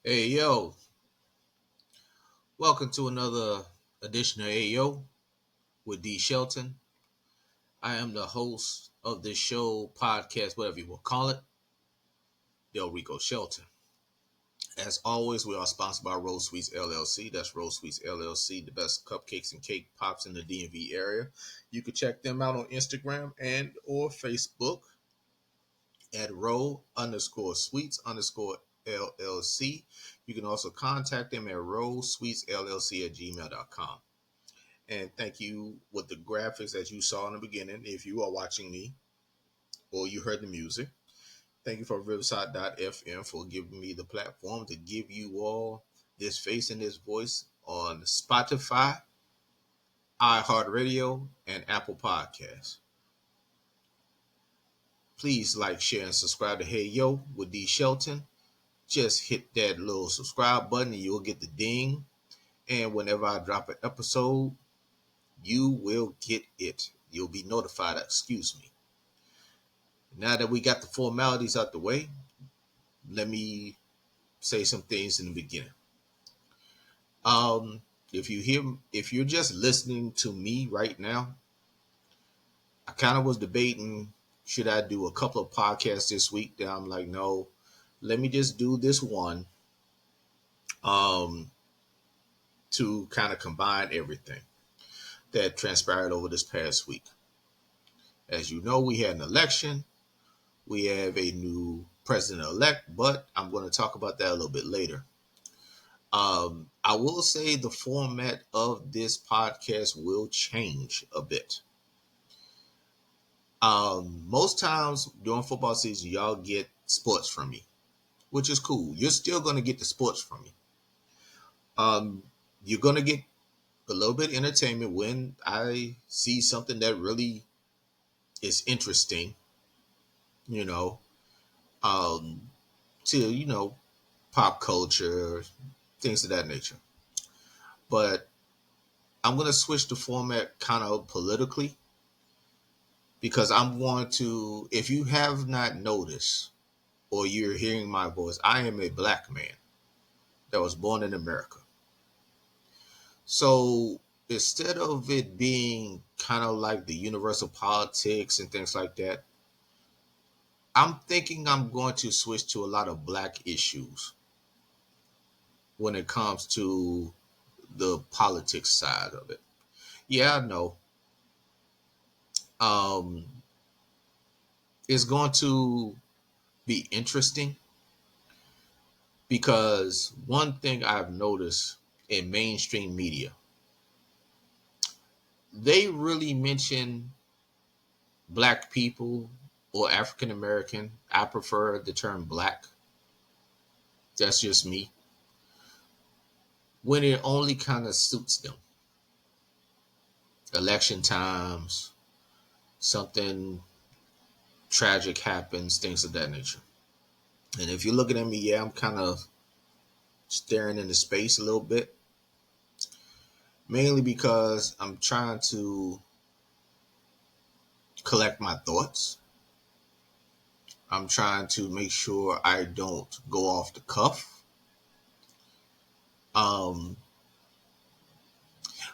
Hey yo, welcome to another edition of Yo with D Shelton. I am the host of this show, podcast, whatever you will call it, Del Rico Shelton. As always, we are sponsored by Rose Sweets LLC. That's Rose Sweets LLC, the best cupcakes and cake pops in the DMV area. You can check them out on Instagram and or Facebook at row underscore sweets underscore LLC. You can also contact them at rosesweetsllc at gmail.com. And thank you with the graphics that you saw in the beginning. If you are watching me or you heard the music, thank you for Riverside.fm for giving me the platform to give you all this face and this voice on Spotify, iHeartRadio, and Apple Podcasts. Please like, share, and subscribe to Hey Yo with D Shelton. Just hit that little subscribe button and you'll get the ding. And whenever I drop an episode, you will get it. You'll be notified, excuse me. Now that we got the formalities out the way, let me say some things in the beginning. If you're just listening to me right now, I kind of was debating should I do a couple of podcasts this week. Then I'm like, no, let me just do this one um, to kind of combine everything that transpired over this past week. As you know, we had an election. We have a new president elect, but I'm going to talk about that a little bit later. I will say the format of this podcast will change a bit. Most times during football season, y'all get sports from me, which is cool. You're still going to get the sports from me. Um, you're going to get a little bit of entertainment when I see something that really is interesting, you know, um, to pop culture, things of that nature. But I'm going to switch the format kind of politically because I'm going to, if you have not noticed or you're hearing my voice, I am a black man that was born in America. So instead of it being kind of like the universal politics and things like that, I'm thinking I'm going to switch to a lot of black issues when it comes to the politics side of it. Yeah, I know. Um, it's going to be interesting because one thing I've noticed in mainstream media, they really mention black people or African American. I prefer the term black. That's just me. When it only kind of suits them. Election times, something tragic happens, things of that nature. And if you're looking at me, yeah, I'm kind of staring into space a little bit, mainly because I'm trying to collect my thoughts. I'm trying to make sure I don't go off the cuff. Um,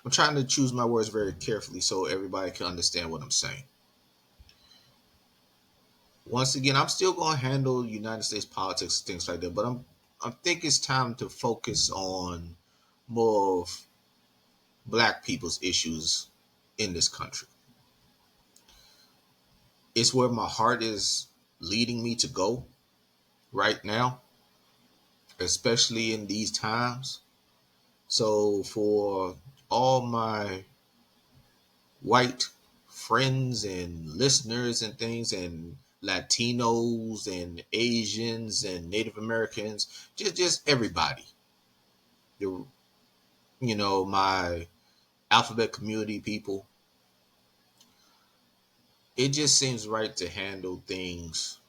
I'm trying to choose my words very carefully so everybody can understand what I'm saying. Once again, I'm still going to handle United States politics, things like that, but I think it's time to focus on more of black people's issues in this country. It's where my heart is leading me to go right now, especially in these times. So for all my white friends and listeners and things and Latinos and Asians and Native Americans, just everybody. The my alphabet community people. It just seems right to handle things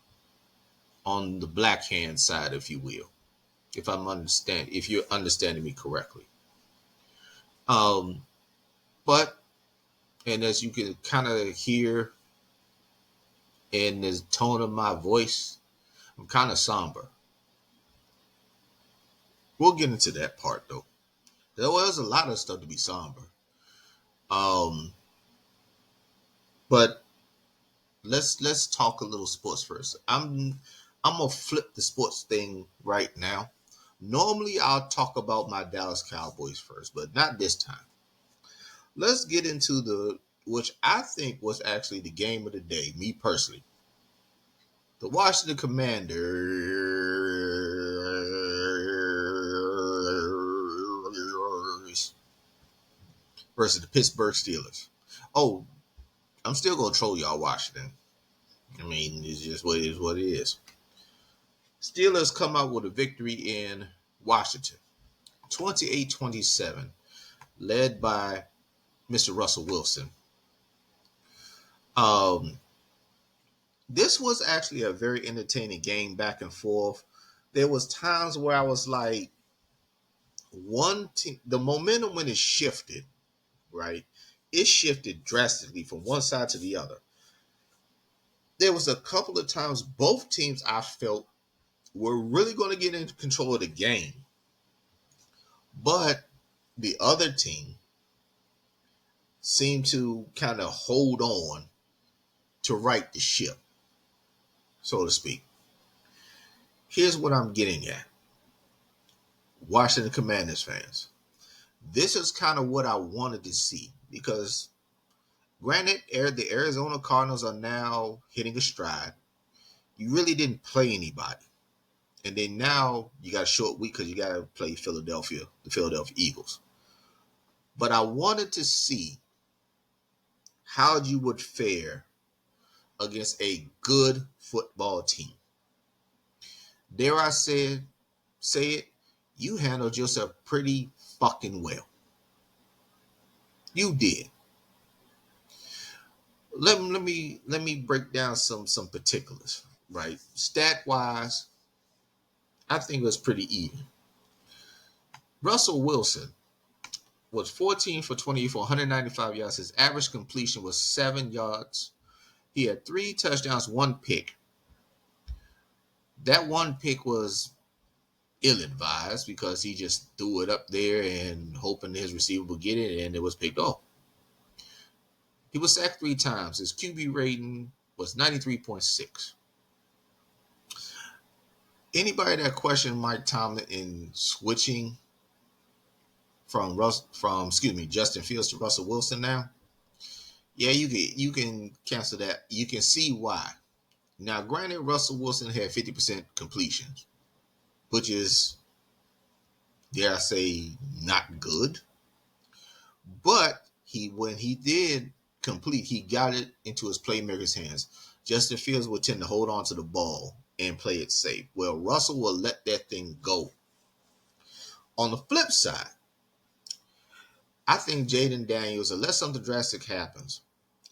on the black hand side, if you will. If you're understanding me correctly. Um, but and as you can kind of hear in the tone of my voice, I'm kind of somber. We'll get into that part though. There was a lot of stuff to be somber. Um, but let's talk a little sports first. I'm gonna flip the sports thing right now. Normally I'll talk about my Dallas Cowboys first, but not this time. Let's get into the which I think was actually the game of the day, me personally. The Washington Commanders versus the Pittsburgh Steelers. Oh, I'm still gonna troll y'all, Washington. I mean, it's just what it is. What it is. Steelers come out with a victory in Washington, 28-27, led by Mr. Russell Wilson. Um, this was actually a very entertaining game, back and forth. There was times where I was like, one team, the momentum when it shifted, right? It shifted drastically from one side to the other. There was a couple of times both teams I felt were really going to get into control of the game, but the other team seemed to kind of hold on to right the ship, so to speak. Here's what I'm getting at, Washington Commanders fans. This is kind of what I wanted to see because, granted, the Arizona Cardinals are now hitting a stride. You really didn't play anybody. And then now you got a short week because you got to play the Philadelphia Eagles. But I wanted to see how you would fare against a good football team. Dare I say it, you handled yourself pretty fucking well. You did. Let me break down some particulars, right? Stat wise, I think it was pretty even. Russell Wilson was 14 for 20 for 195 yards. His average completion was 7 yards. He had 3 touchdowns, 1 pick. That 1 pick was ill-advised because he just threw it up there and hoping his receiver would get it, and it was picked off. He was sacked 3 times. His QB rating was 93.6. Anybody that questioned Mike Tomlin in switching from Justin Fields to Russell Wilson now, yeah, you can cancel that. You can see why. Now, granted, Russell Wilson had 50% completions, which is, dare I say, not good. But when he did complete, he got it into his playmaker's hands. Justin Fields would tend to hold on to the ball and play it safe. Well, Russell will let that thing go. On the flip side, I think Jaden Daniels, unless something drastic happens,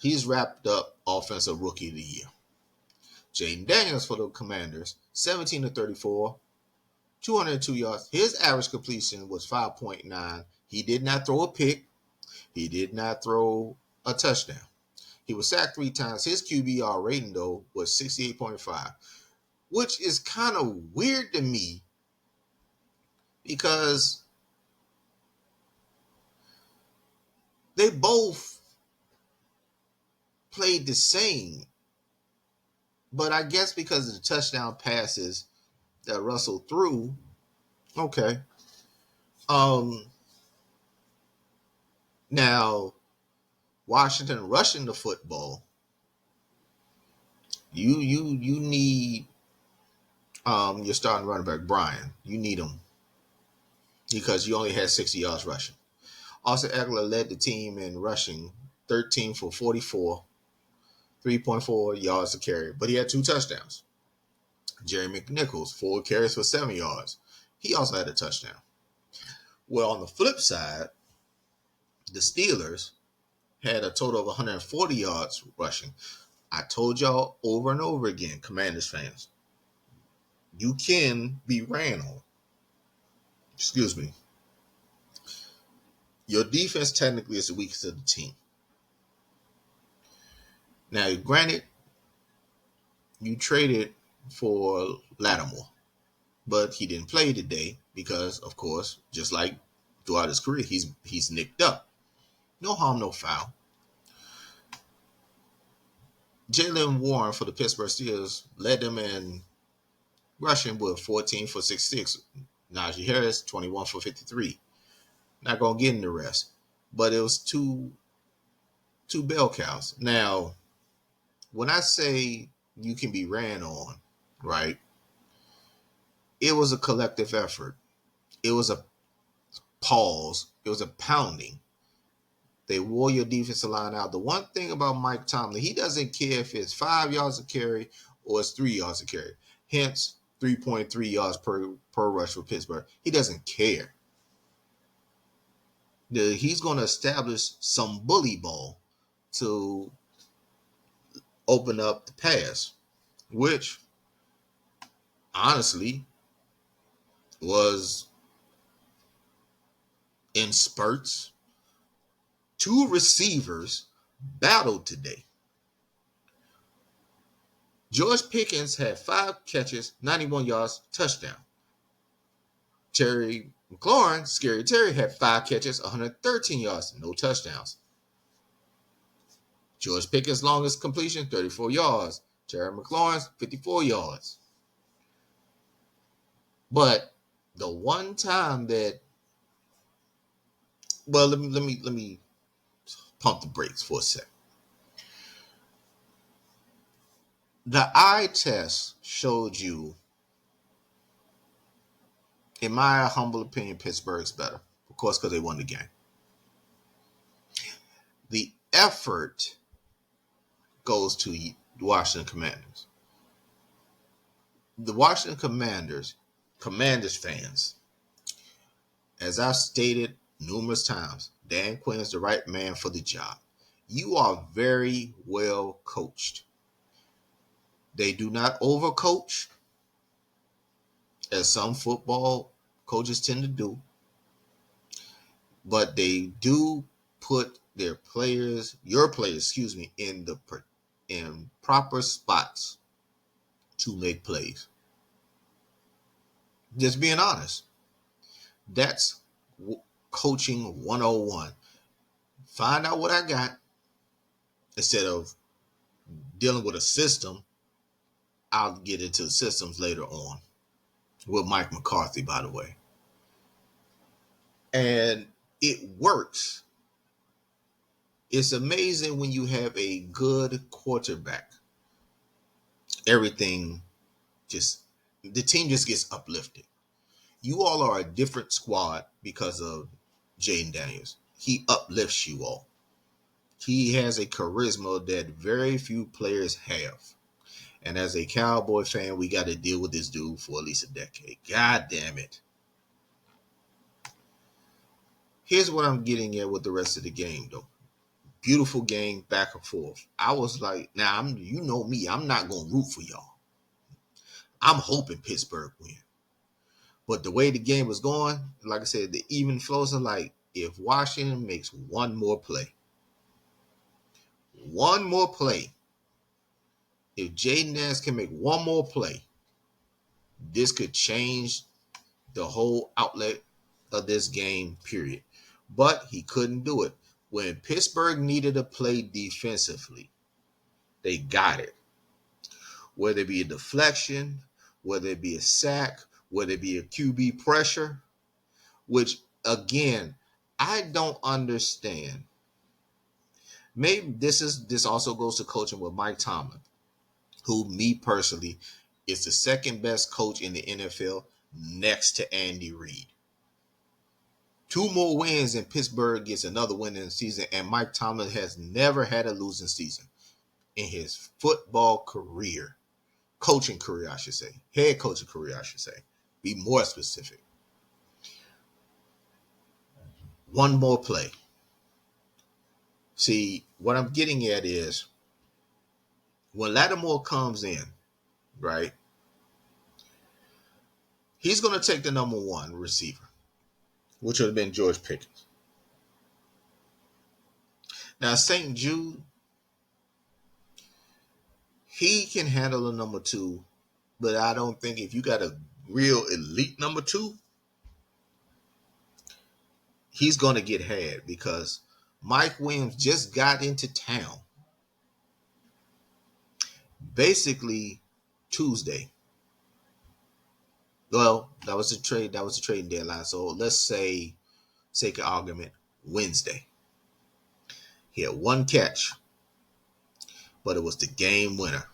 he's wrapped up Offensive Rookie of the Year. Jaden Daniels for the Commanders, 17 to 34, 202 yards. His average completion was 5.9. He did not throw a pick. He did not throw a touchdown. He was sacked 3 times. His QBR rating, though, was 68.5, which is kind of weird to me because they both played the same. But I guess because of the touchdown passes that Russell threw, okay. Now, Washington rushing the football, you need your starting running back Brian. You need him because you only had 60 yards rushing. Austin Eckler led the team in rushing, 13 for 44, 3.4 yards to carry, but he had 2 touchdowns. Jerry McNichols, 4 carries for 7 yards. He also had a touchdown. Well, on the flip side, the Steelers had a total of 140 yards rushing. I told y'all over and over again, Commanders fans, you can be ran on. Excuse me. Your defense technically is the weakest of the team. Now, granted, you traded for Lattimore. but he didn't play today because, of course, just like throughout his career, he's nicked up. No harm, no foul. Jalen Warren for the Pittsburgh Steelers led them in rushing with 14 for 66. Najee Harris, 21 for 53. Not going to get in the rest. But it was two bell cows. Now, when I say you can be ran on, right, it was a collective effort. It was a pause. It was a pounding. They wore your defensive line out. The one thing about Mike Tomlin, he doesn't care if it's 5 yards of carry or it's 3 yards of carry. Hence, 3.3 yards per rush for Pittsburgh. He doesn't care. He's going to establish some bully ball to open up the pass, which honestly was in spurts. Two receivers battled today. George Pickens had 5 catches, 91 yards, touchdown. Terry McLaurin, Scary Terry, had 5 catches, 113 yards, no touchdowns. George Pickens' longest completion, 34 yards. Terry McLaurin's, 54 yards. But the one time that, well, let me pump the brakes for a sec. The eye test showed you, in my humble opinion, Pittsburgh's better. Of course, because they won the game. The effort goes to the Washington Commanders. The Washington Commanders fans, as I've stated numerous times, Dan Quinn is the right man for the job. You are very well coached. They do not overcoach, as some football coaches tend to do, but they do put your players, in proper spots to make plays. Just being honest. That's coaching 101. Find out what I got instead of dealing with a system. I'll get into the systems later on with Mike McCarthy, by the way. And it works. It's amazing when you have a good quarterback. Everything the team just gets uplifted. You all are a different squad because of Jaden Daniels. He uplifts you all. He has a charisma that very few players have. And as a Cowboy fan, we got to deal with this dude for at least a decade. God damn it. Here's what I'm getting at with the rest of the game, though. Beautiful game, back and forth. I was like, now, you know me. I'm not going to root for y'all. I'm hoping Pittsburgh win. But the way the game was going, like I said, the even flows are like, if Washington makes one more play, if Jaden Daniels can make one more play, this could change the whole outlet of this game, period. But he couldn't do it. When Pittsburgh needed to play defensively, they got it. Whether it be a deflection, whether it be a sack, whether it be a QB pressure, which, again, I don't understand. Maybe this also goes to coaching with Mike Tomlin, who, me personally, is the second best coach in the NFL next to Andy Reid. 2 more wins and Pittsburgh gets another win in the season, and Mike Tomlin has never had a losing season in his football career. Coaching career, I should say. Head coaching career, I should say. Be more specific. One more play. See, what I'm getting at is when Lattimore comes in, right, he's going to take the number 1 receiver, which would have been George Pickens. Now, St. Jude, he can handle the number 2, but I don't think if you got a real elite number two, he's going to get had because Mike Williams just got into town basically Tuesday. Well, that was the trade. That was the trading deadline. So let's say, sake of argument, Wednesday. He had one catch, but it was the game winner.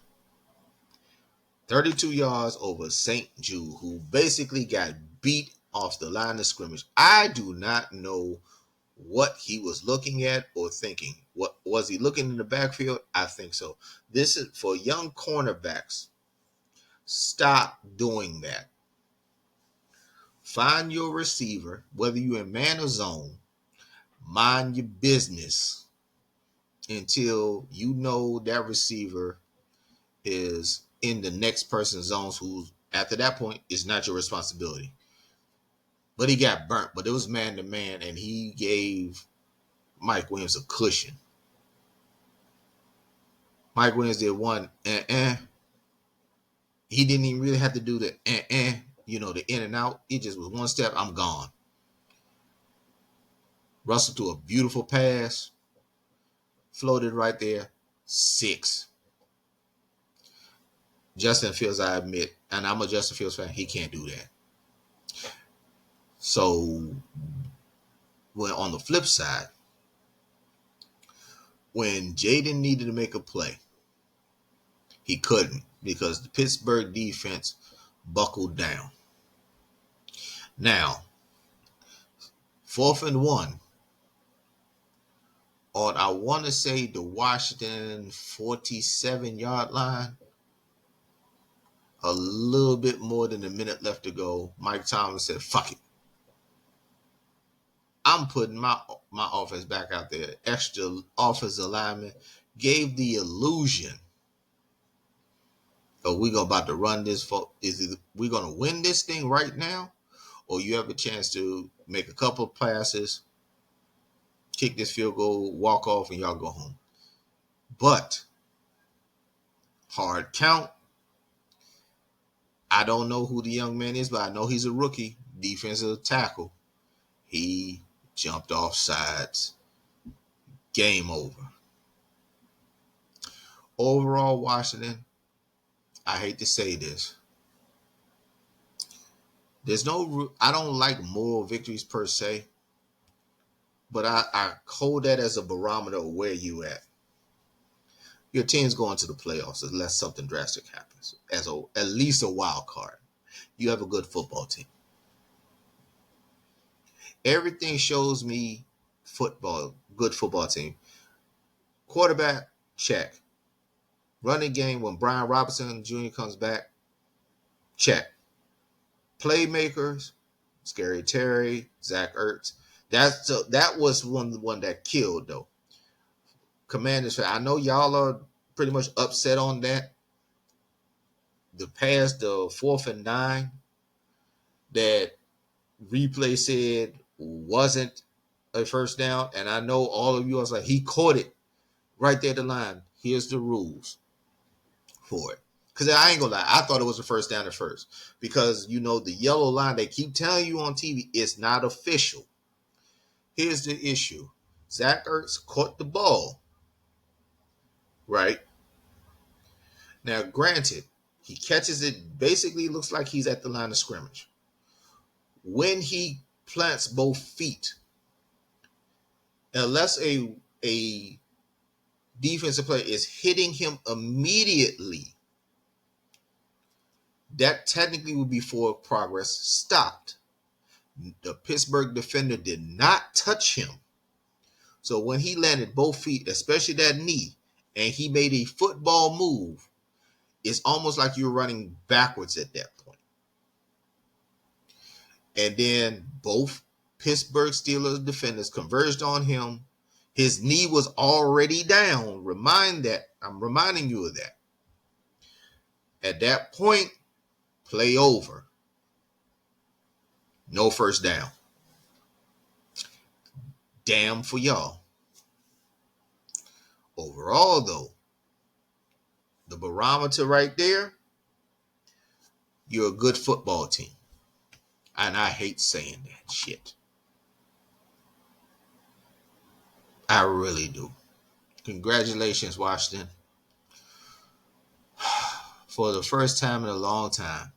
32 yards over St. Jude, who basically got beat off the line of scrimmage. I do not know what he was looking at or thinking. What was he looking in the backfield? I think so. This is for young cornerbacks. Stop doing that. Find your receiver, whether you're in man or zone. Mind your business until you know that receiver is in the next person's zones, who after that point is not your responsibility. But he got burnt, but it was man to man, and he gave Mike Williams a cushion. Mike Williams did one, he didn't even really have to do the the in and out. It just was one step, I'm gone. Russell threw a beautiful pass, floated right there, 6. Justin Fields, I admit, and I'm a Justin Fields fan, he can't do that. So, when on the flip side, when Jaden needed to make a play, he couldn't because the Pittsburgh defense buckled down. Now, 4th and 1, on I want to say the Washington 47-yard line, a little bit more than a minute left to go, Mike Tomlin said, fuck it. I'm putting my offense back out there. Extra offensive lineman gave the illusion of we're about to run this. We're going to win this thing right now, or you have a chance to make a couple of passes, kick this field goal, walk off, and y'all go home. But hard count. I don't know who the young man is, but I know he's a rookie defensive tackle. He jumped off sides. Game over. Overall, Washington, I hate to say this. I don't like moral victories per se, but I hold that as a barometer of where you at. Your team's going to the playoffs unless something drastic happens, at least a wild card. You have a good football team. Everything shows me good football team. Quarterback, check. Running game when Brian Robinson Jr. comes back, check. Playmakers, Scary Terry, Zach Ertz. That was one that killed though. Commanders, I know y'all are pretty much upset on that. The 4th and 9 that replay said wasn't a first down, and I know all of you are like, he caught it right there at the line. Here's the rules for it. Because I ain't gonna lie, I thought it was a first down at first. Because, the yellow line, they keep telling you on TV, it's not official. Here's the issue. Zach Ertz caught the ball. Right? Now, granted, he catches it, basically looks like he's at the line of scrimmage. When he plants both feet, unless a defensive player is hitting him immediately, that technically would be forward progress stopped. The Pittsburgh defender did not touch him. So when he landed both feet, especially that knee, and he made a football move, it's almost like you're running backwards at that point. And then both Pittsburgh Steelers defenders converged on him. His knee was already down. I'm reminding you of that. At that point, play over. No first down. Damn for y'all. Overall, though, the barometer right there, you're a good football team. And I hate saying that shit. I really do. Congratulations, Washington. For the first time in a long time,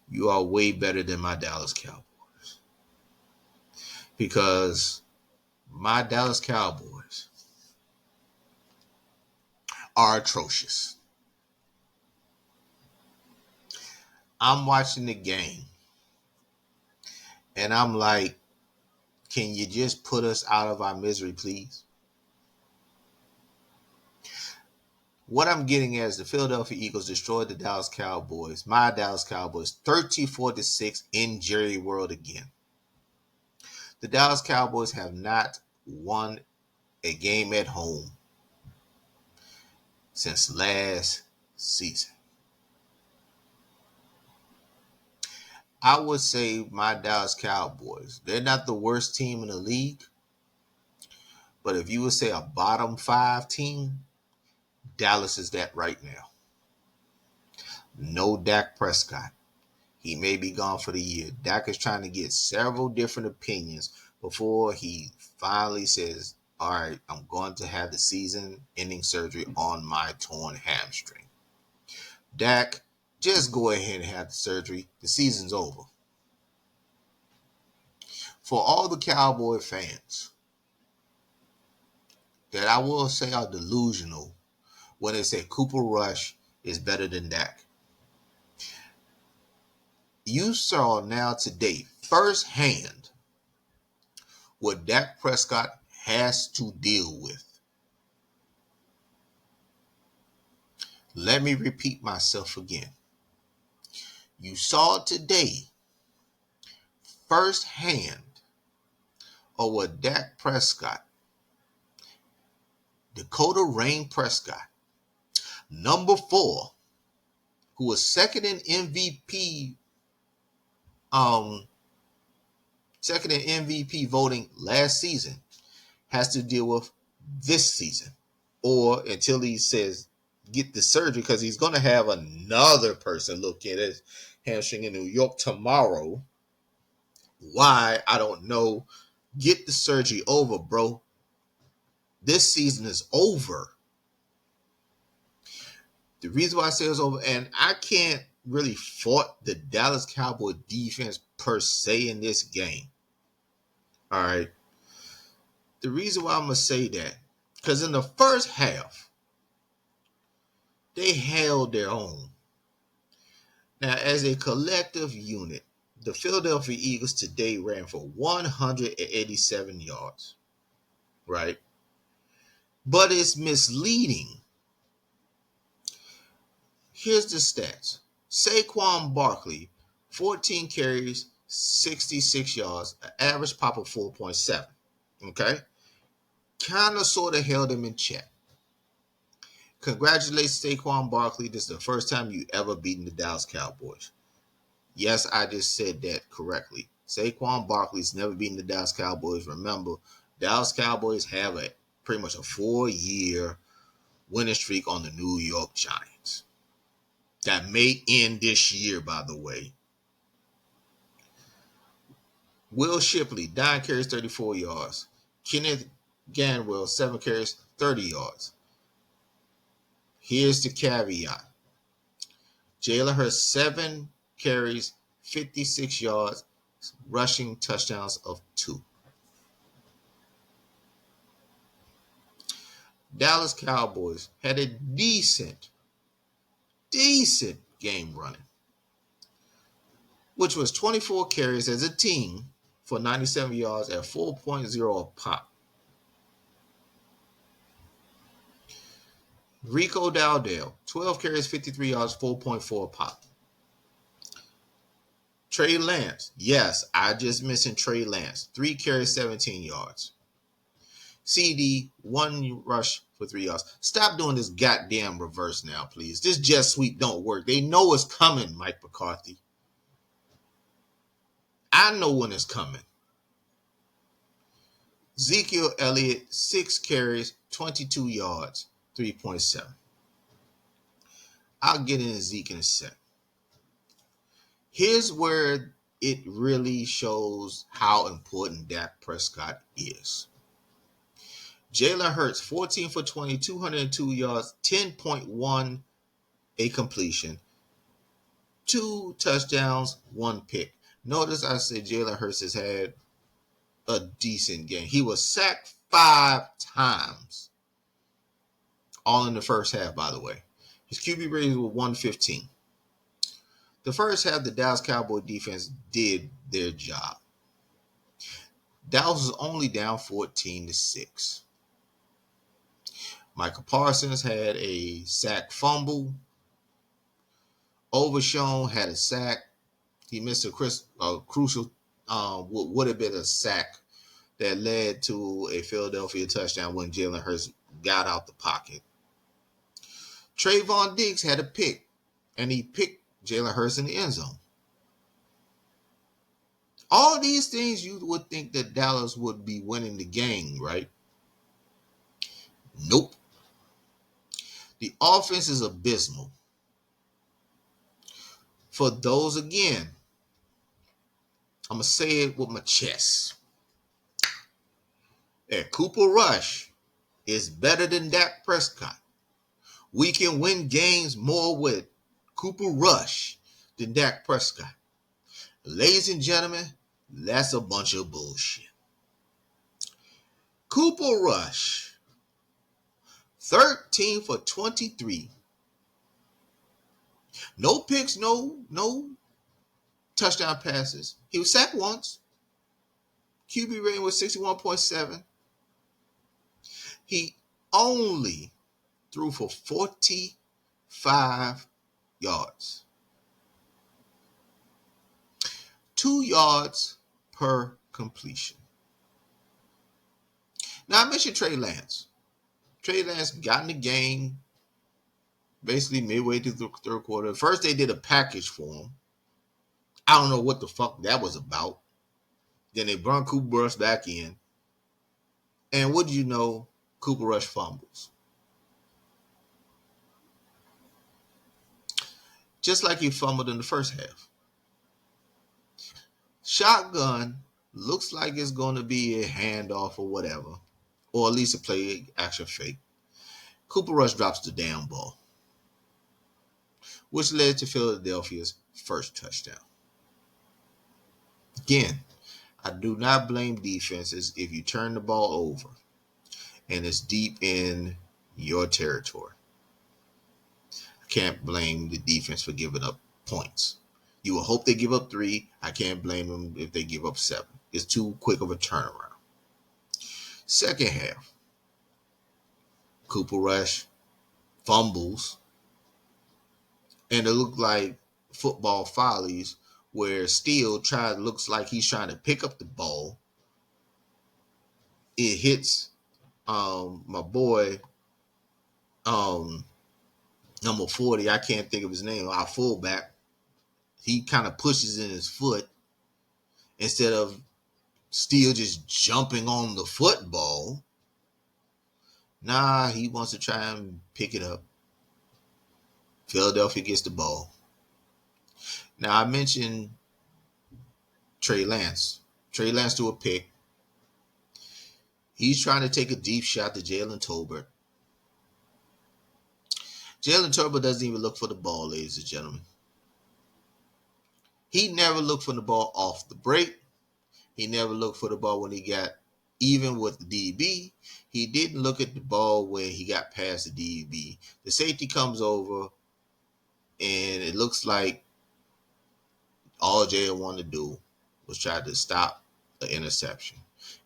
you are way better than my Dallas Cowboys. Because my Dallas Cowboys are atrocious. I'm watching the game and I'm like, can you just put us out of our misery, please? What I'm getting at is the Philadelphia Eagles destroyed the Dallas Cowboys, my Dallas Cowboys, 34-6 in Jerry World again. The Dallas Cowboys have not won a game at home since last season. I would say my Dallas Cowboys, they're not the worst team in the league, but if you would say a bottom 5 team, Dallas is that right now. No Dak Prescott. He may be gone for the year. Dak is trying to get several different opinions before he finally says, all right, I'm going to have the season-ending surgery on my torn hamstring. Dak, just go ahead and have the surgery. The season's over. For all the Cowboy fans that I will say are delusional when they say Cooper Rush is better than Dak. You saw now today, firsthand, what Dak Prescott has to deal with. Let me repeat myself again. You saw today, firsthand, of what Dak Prescott, Dakota Rain Prescott, number 4, who was second in MVP voting last season, has to deal with this season, or until he says get the surgery, because he's going to have another person look at his hamstring in New York tomorrow. Why? I don't know. Get the surgery over, bro. This season is over. The reason why I say it's over, and I can't really fault the Dallas Cowboy defense per se in this game. All right. The reason why I'm going to say that, because in the first half, they held their own. Now, as a collective unit, the Philadelphia Eagles today ran for 187 yards, right? But it's misleading. Here's the stats. Saquon Barkley, 14 carries, 66 yards, an average pop of 4.7. Okay? Kind of sort of held him in check. Congratulations, Saquon Barkley. This is the first time you ever beaten the Dallas Cowboys. Yes, I just said that correctly. Saquon Barkley's never beaten the Dallas Cowboys. Remember, Dallas Cowboys have pretty much a 4-year winning streak on the New York Giants. That may end this year, by the way. Will Shipley, 9 carries, 34 yards. Kenneth Gainwell, 7 carries, 30 yards. Here's the caveat. Jalen Hurts, 7 carries, 56 yards, rushing touchdowns of 2. Dallas Cowboys had a decent game running, which was 24 carries as a team for 97 yards at 4.0 a pop. Rico Dowdell, 12 carries, 53 yards, 4.4 a pop. Trey Lance, yes, I just mentioned Trey Lance, 3 carries, 17 yards. CD, 1 rush for 3 yards. Stop doing this goddamn reverse now, please. This jet sweep don't work. They know it's coming, Mike McCarthy. I know when it's coming. Ezekiel Elliott, 6 carries, 22 yards, 3.7. I'll get into Zeke in a sec. Here's where it really shows how important Dak Prescott is. Jalen Hurts, 14 for 20, 202 yards, 10.1 a completion, 2 touchdowns, 1 pick. Notice I said Jalen Hurts has had a decent game. He was sacked 5 times, all in the first half, by the way. His QB rating was 115. The first half, the Dallas Cowboy defense did their job. Dallas was only down 14-6. Michael Parsons had a sack fumble. Overshown had a sack. He missed a crucial, what would have been a sack that led to a Philadelphia touchdown when Jalen Hurts got out the pocket. Trayvon Diggs had a pick, and he picked Jalen Hurts in the end zone. All these things you would think that Dallas would be winning the game, right? Nope. The offense is abysmal. For those, again, I'm going to say it with my chest. That Cooper Rush is better than Dak Prescott. We can win games more with Cooper Rush than Dak Prescott. Ladies and gentlemen, that's a bunch of bullshit. Cooper Rush, 13 for 23. No picks, no touchdown passes. He was sacked once. QB rating was 61.7. He only threw for 45 yards. 2 yards per completion. Now, I mentioned Trey Lance. Trey Lance got in the game basically midway through the third quarter. First, they did a package for him. I don't know what the fuck that was about. Then they brought Cooper Rush back in. And what do you know? Cooper Rush fumbles. Just like he fumbled in the first half. Shotgun looks like it's going to be a handoff or whatever. Or at least a play action fake. Cooper Rush drops the damn ball, which led to Philadelphia's first touchdown. Again, I do not blame defenses if you turn the ball over and it's deep in your territory. I can't blame the defense for giving up points. You will hope they give up 3. I can't blame them if they give up 7. It's too quick of a turnaround. Second half, Cooper Rush fumbles, and it looked like football follies where Steele looks like he's trying to pick up the ball. It hits my boy, number 40. I can't think of his name. Our fullback. He kind of pushes in his foot instead of Steele just jumping on the football. Nah, he wants to try and pick it up. Philadelphia gets the ball. Now, I mentioned Trey Lance. Trey Lance threw a pick. He's trying to take a deep shot to Jalen Tolbert. Jalen Tolbert doesn't even look for the ball, ladies and gentlemen. He never looked for the ball off the break. He never looked for the ball when he got even with the DB. He didn't look at the ball when he got past the DB. The safety comes over, and it looks like all Jalen wanted to do was try to stop the interception.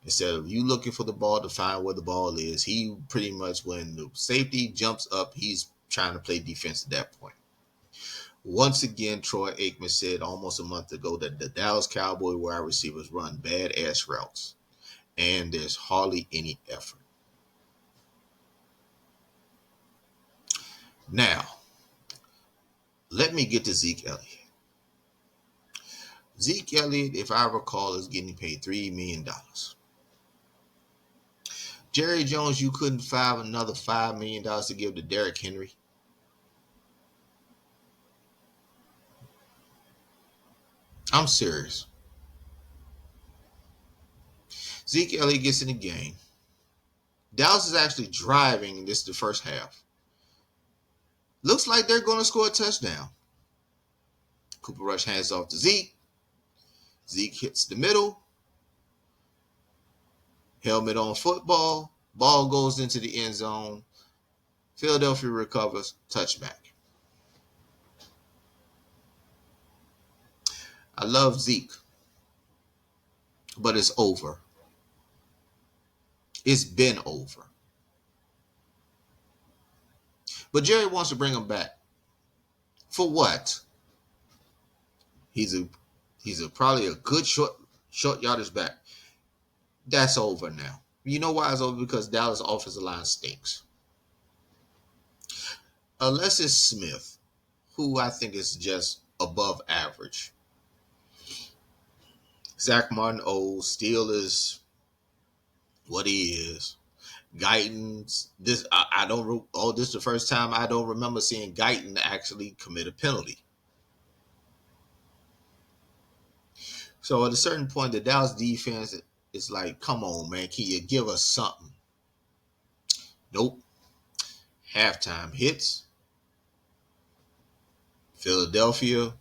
Instead of you looking for the ball to find where the ball is, he pretty much, when the safety jumps up, he's trying to play defense at that point. Once again, Troy Aikman said almost a month ago that the Dallas Cowboy wide receivers run badass routes, and there's hardly any effort. Now, let me get to Zeke Elliott. Zeke Elliott, if I recall, is getting paid $3 million. Jerry Jones, you couldn't find another $5 million to give to Derrick Henry. I'm serious. Zeke Elliott gets in the game. Dallas is actually driving in the first half. Looks like they're going to score a touchdown. Cooper Rush hands off to Zeke. Zeke hits the middle. Helmet on football. Ball goes into the end zone. Philadelphia recovers. Touchback. I love Zeke, but it's over. It's been over. But Jerry wants to bring him back. For what? He's a probably a good short yardage back. That's over now. You know why it's over? Because Dallas offensive line stinks. Alexis Smith, who I think is just above average. Zach Martin old still is what he is. Guyton, I don't. Oh, this is the first time I don't remember seeing Guyton actually commit a penalty. So at a certain point, the Dallas defense is like, "Come on, man, can you give us something?" Nope. Halftime hits. Philadelphia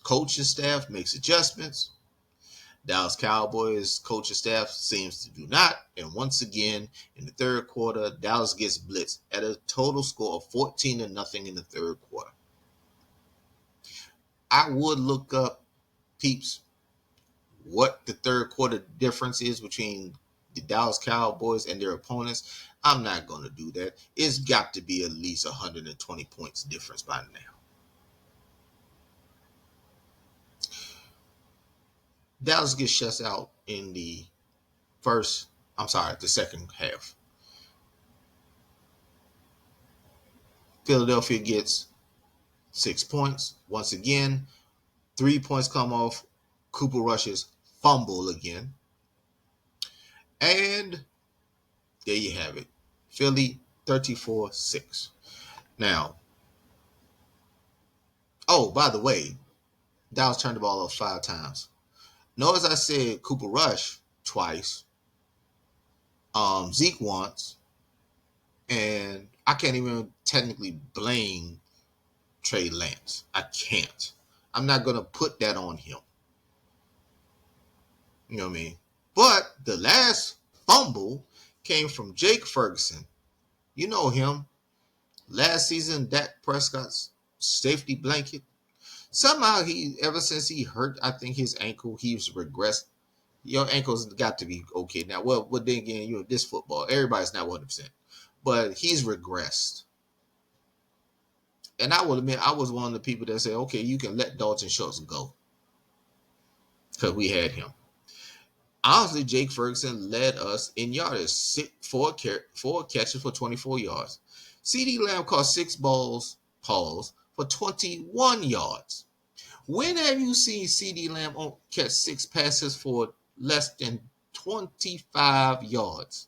coaching staff makes adjustments. Dallas Cowboys coaching staff seems to do not. And once again, in the third quarter, Dallas gets blitzed at a total score of 14-0 in the third quarter. I would look up, peeps, what the third quarter difference is between the Dallas Cowboys and their opponents. I'm not going to do that. It's got to be at least 120 points difference by now. Dallas gets shut out in the second half. Philadelphia gets 6 points. Once again, 3 points come off Cooper Rush's fumble again. And there you have it. Philly 34-6. Now, oh, by the way, Dallas turned the ball over 5 times. Notice I said Cooper Rush twice, Zeke once, and I can't even technically blame Trey Lance. I can't. I'm not going to put that on him. You know what I mean? But the last fumble came from Jake Ferguson. You know him. Last season, Dak Prescott's safety blanket. Somehow ever since he hurt, I think his ankle, he's regressed. Your ankle's got to be okay now. Well, then again, this football, everybody's not 100%, but he's regressed. And I will admit, I was one of the people that said, okay, you can let Dalton Schultz go because we had him. Honestly, Jake Ferguson led us in yardage, four catches for 24 yards. CeeDee Lamb caught 6 balls, for 21 yards. When have you seen CeeDee Lamb catch 6 passes for less than 25 yards?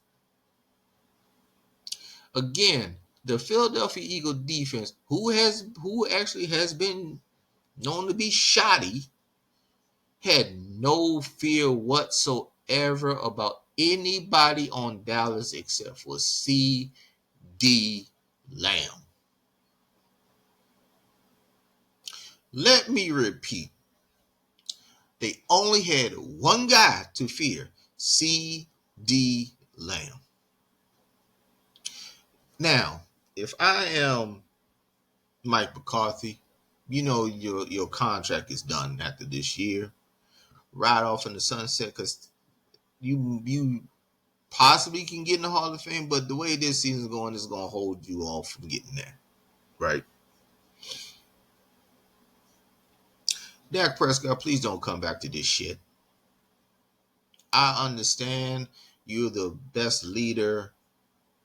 Again, the Philadelphia Eagle defense, who actually has been known to be shoddy, had no fear whatsoever about anybody on Dallas except for CeeDee Lamb. Let me repeat. They only had one guy to fear, CeeDee Lamb. Now, if I am Mike McCarthy, you know your contract is done after this year. Ride off in the sunset because you possibly can get in the Hall of Fame, but the way this season is going to hold you off from getting there, right? Dak Prescott, please don't come back to this shit. I understand you're the best leader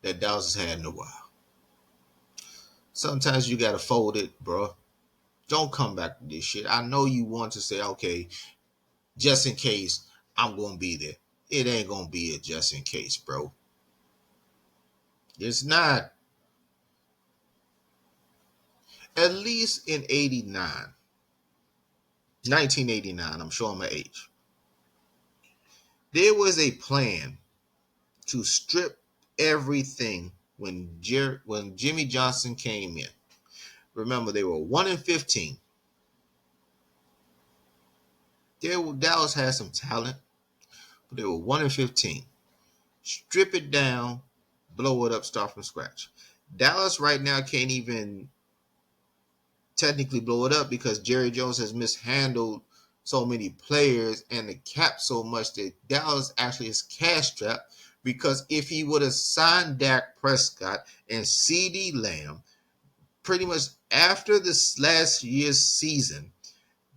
that Dallas has had in a while. Sometimes you got to fold it, bro. Don't come back to this shit. I know you want to say, okay, just in case I'm going to be there. It ain't going to be a just in case, bro. It's not. At least in 89, 1989. I'm showing my age. There was a plan to strip everything when Jimmy Johnson came in. Remember, they were 1-15. Dallas had some talent, but they were 1-15. Strip it down, blow it up, start from scratch. Dallas right now can't even technically blow it up because Jerry Jones has mishandled so many players and the cap so much that Dallas actually is cash strapped, because if he would have signed Dak Prescott and CD Lamb pretty much after this last year's season,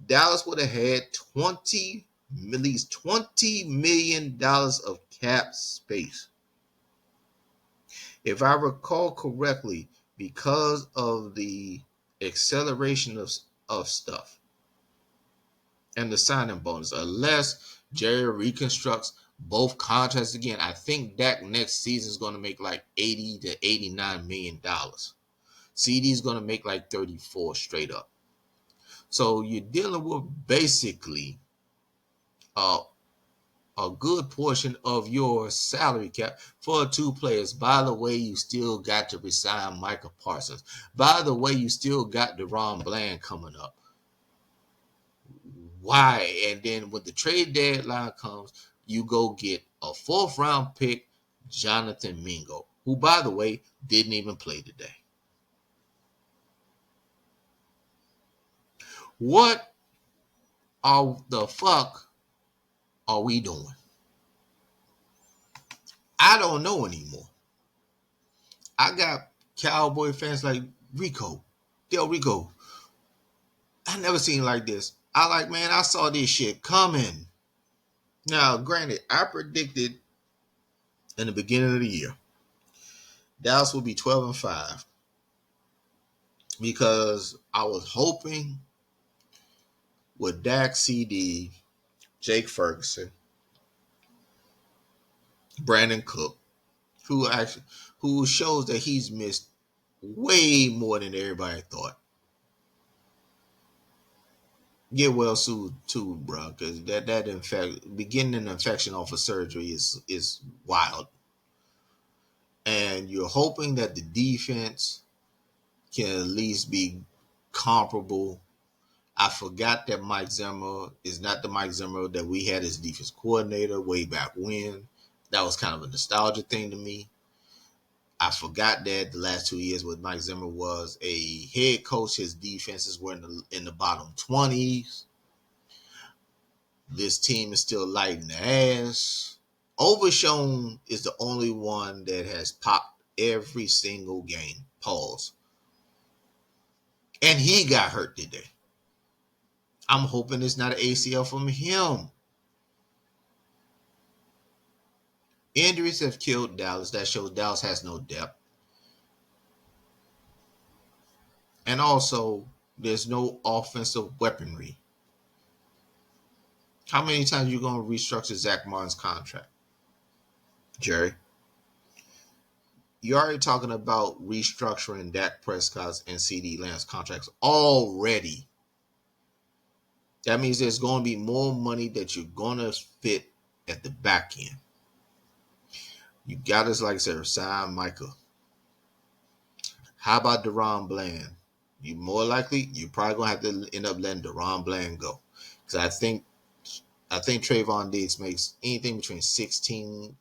Dallas would have had at least $20 million of cap space. If I recall correctly, because of the acceleration of stuff and the signing bonus, unless Jerry reconstructs both contracts again, I think Dak next season is going to make like $80 to $89 million. CD is going to make like 34 straight up. So you're dealing with basically a good portion of your salary cap for two players. By the way, you still got to resign Michael Parsons. By the way, you still got DaRon Bland coming up. Why? And then when the trade deadline comes, you go get a fourth round pick, Jonathan Mingo, who, by the way, didn't even play today. What the fuck are we doing? I don't know anymore. I got Cowboy fans like Del Rico. I never seen like this. I saw this shit coming. Now, granted, I predicted in the beginning of the year Dallas would be 12-5 because I was hoping with Dak, CD, Jake Ferguson, Brandon Cook, who shows that he's missed way more than everybody thought. Get well soon too, bro, because beginning an infection off of surgery is wild. And you're hoping that the defense can at least be comparable. I forgot that Mike Zimmer is not the Mike Zimmer that we had as defense coordinator way back when. That was kind of a nostalgia thing to me. I forgot that the last 2 years with Mike Zimmer was a head coach, his defenses were in the bottom 20s. This team is still light in the ass. Overshown is the only one that has popped every single game. Pause. And he got hurt today. I'm hoping it's not an ACL from him. Injuries have killed Dallas. That shows Dallas has no depth. And also, there's no offensive weaponry. How many times are you going to restructure Zach Martin's contract? Jerry? You're already talking about restructuring Dak Prescott's and CD Lamb's contracts already. That means there's going to be more money that you're going to fit at the back end. You got to, like I said, sign Micah. How about DaRon Bland? You're probably going to have to end up letting DaRon Bland go. Because I think Trayvon Diggs makes anything between 16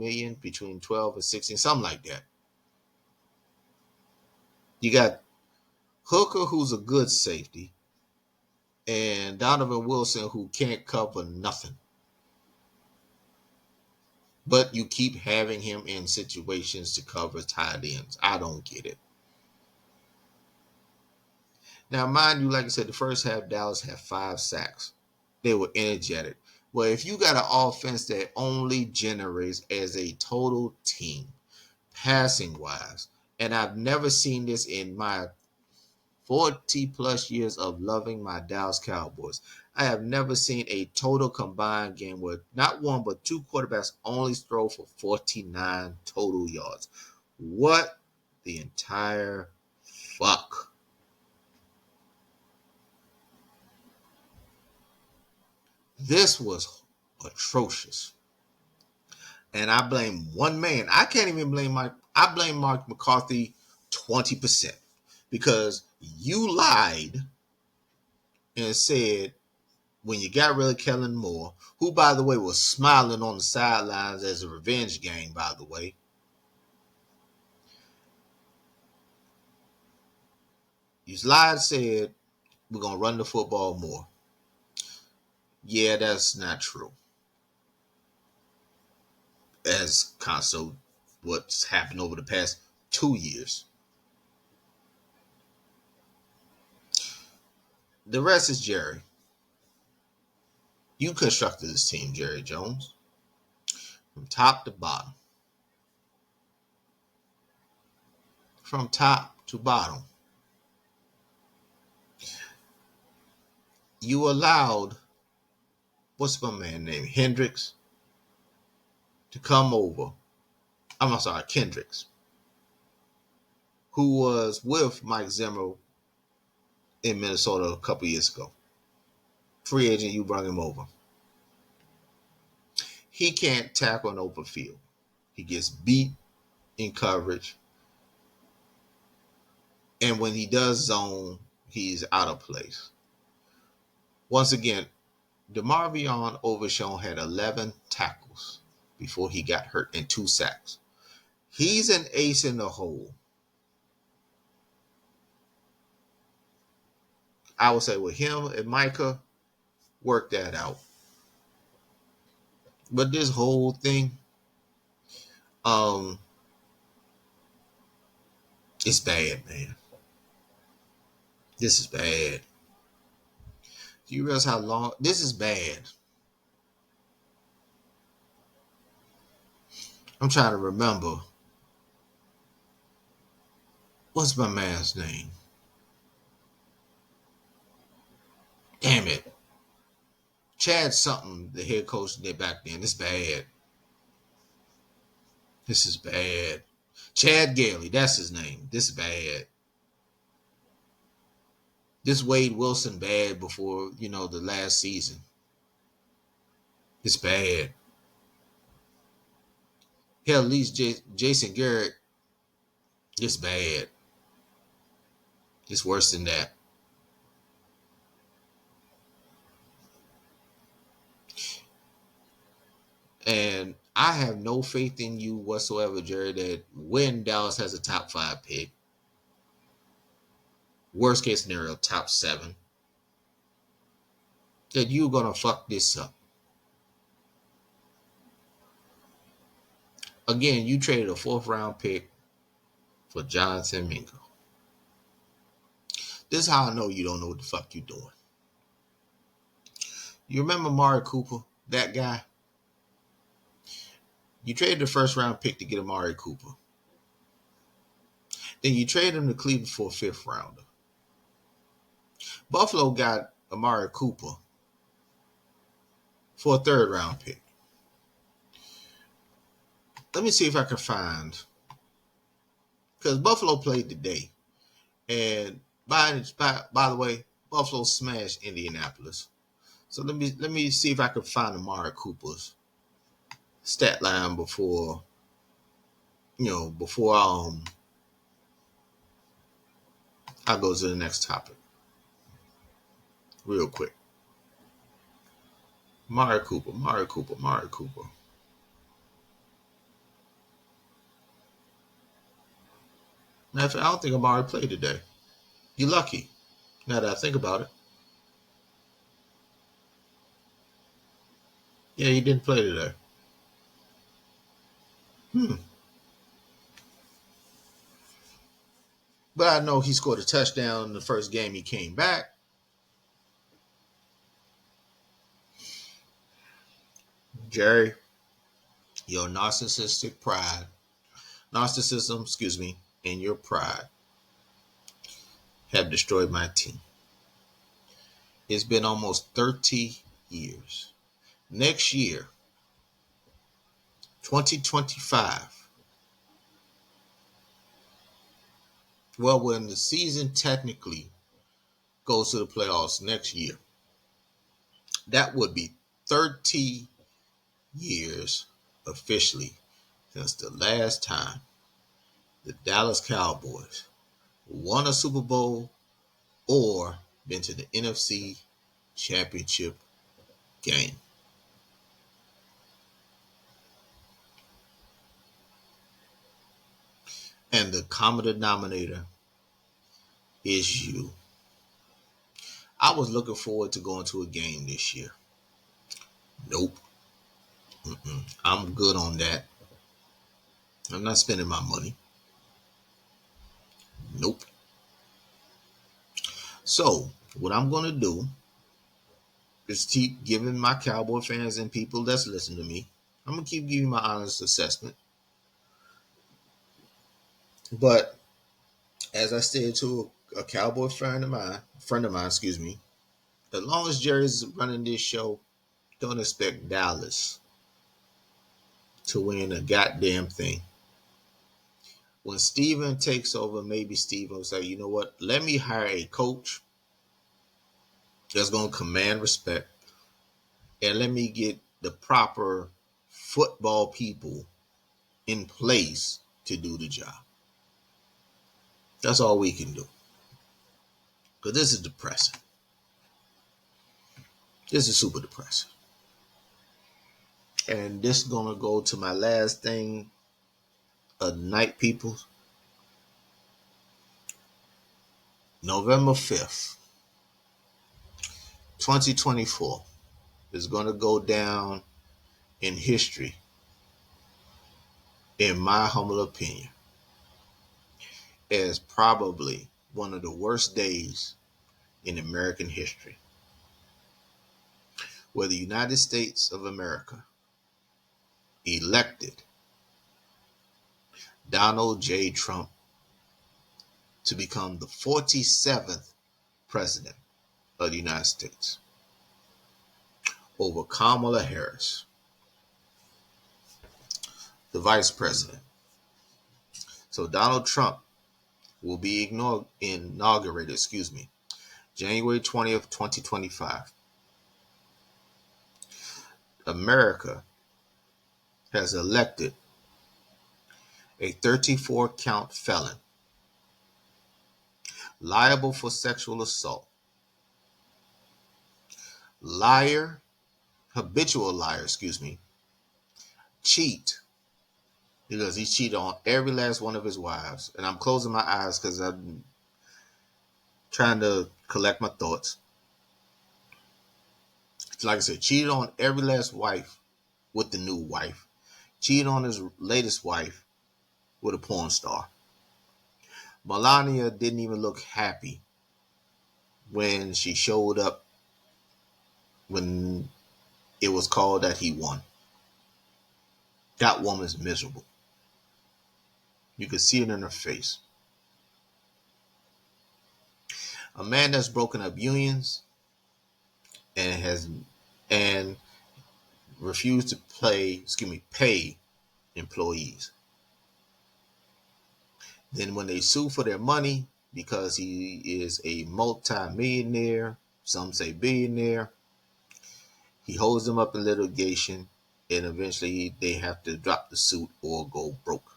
million, between 12 and 16, something like that. You got Hooker, who's a good safety, and Donovan Wilson, who can't cover nothing. But you keep having him in situations to cover tight ends. I don't get it. Now, mind you, like I said, the first half, Dallas had 5 sacks. They were energetic. Well, if you got an offense that only generates as a total team, passing-wise, and I've never seen this in my 40-plus years of loving my Dallas Cowboys. I have never seen a total combined game where not one but two quarterbacks only throw for 49 total yards. What the entire fuck? This was atrocious. And I blame one man. I can't even blame Mike. I blame Mark McCarthy 20% because you lied and said when you got rid of Kellen Moore, who, by the way, was smiling on the sidelines as a revenge game, by the way. You lied, said, we're going to run the football more. Yeah, that's not true. As constant what's happened over the past 2 years. The rest is Jerry. You constructed this team, Jerry Jones, from top to bottom. From top to bottom. You allowed, what's my man named Hendricks, to come over. I'm sorry, Kendricks, who was with Mike Zimmer in Minnesota a couple years ago. Free agent, you brought him over. He can't tackle an open field. He gets beat in coverage. And when he does zone, he's out of place. Once again, DeMarvion Overshown had 11 tackles before he got hurt and 2 sacks. He's an ace in the hole. I would say with him and Micah, work that out. But this whole thing, it's bad, man. This is bad. Do you realize how long this is bad? I'm trying to remember. What's my man's name? Damn it. Chad something, the head coach did back then. It's bad. This is bad. Chad Gailey, that's his name. This is bad. This Wade Wilson bad before, the last season. It's bad. Hell, at least Jason Garrett, it's bad. It's worse than that. And I have no faith in you whatsoever, Jerry, that when Dallas has a top 5 pick, worst case scenario, top 7, that you're going to fuck this up. Again, you traded a 4th round pick for Jonathan Mingo. This is how I know you don't know what the fuck you're doing. You remember Amari Cooper, that guy? You traded the 1st round pick to get Amari Cooper. Then you traded him to Cleveland for a 5th rounder. Buffalo got Amari Cooper for a 3rd round pick. Let me see if I can find, because Buffalo played today, and by the way, Buffalo smashed Indianapolis. So let me see if I can find Amari Cooper's stat line before I go to the next topic real quick. Amari Cooper. Matter of fact, I don't think Amari played today. You're lucky. Now that I think about it. Yeah, he didn't play today. But I know he scored a touchdown in the first game he came back. Jerry, your narcissism, and your pride have destroyed my team. It's been almost 30 years. Next year, 2025, well, when the season technically goes to the playoffs next year, that would be 30 years officially since the last time the Dallas Cowboys won a Super Bowl or been to the NFC Championship game. And the common denominator is you. I was looking forward to going to a game this year. Nope. I'm good on that. I'm not spending my money. Nope. So, what I'm going to do is keep giving my Cowboy fans and people that's listening to me, I'm going to keep giving my honest assessment. But as I said to a Cowboy friend of mine, excuse me, as long as Jerry's running this show, don't expect Dallas to win a goddamn thing. When Steven takes over, maybe Steven will say, you know what, let me hire a coach that's going to command respect and let me get the proper football people in place to do the job. That's all we can do. Because this is depressing. This is super depressing. And this is going to go to my last thing of the night, people. November 5th, 2024 is going to go down in history, in my humble opinion, as probably one of the worst days in American history, where the United States of America elected Donald J. Trump to become the 47th president of the United States over Kamala Harris, the vice president. So Donald Trump will be inaugurated, January 20th, 2025. America has elected a 34 count felon liable for sexual assault, habitual liar, cheat, because he cheated on every last one of his wives. And I'm closing my eyes because I'm trying to collect my thoughts. Like I said, cheated on every last wife with the new wife, cheated on his latest wife with a porn star. Melania didn't even look happy when she showed up when it was called that he won. That woman's miserable. You could see it in her face. A man that's broken up unions and refused to pay employees. Then when they sue for their money, because he is a multi-millionaire, some say billionaire, he holds them up in litigation, and eventually they have to drop the suit or go broke.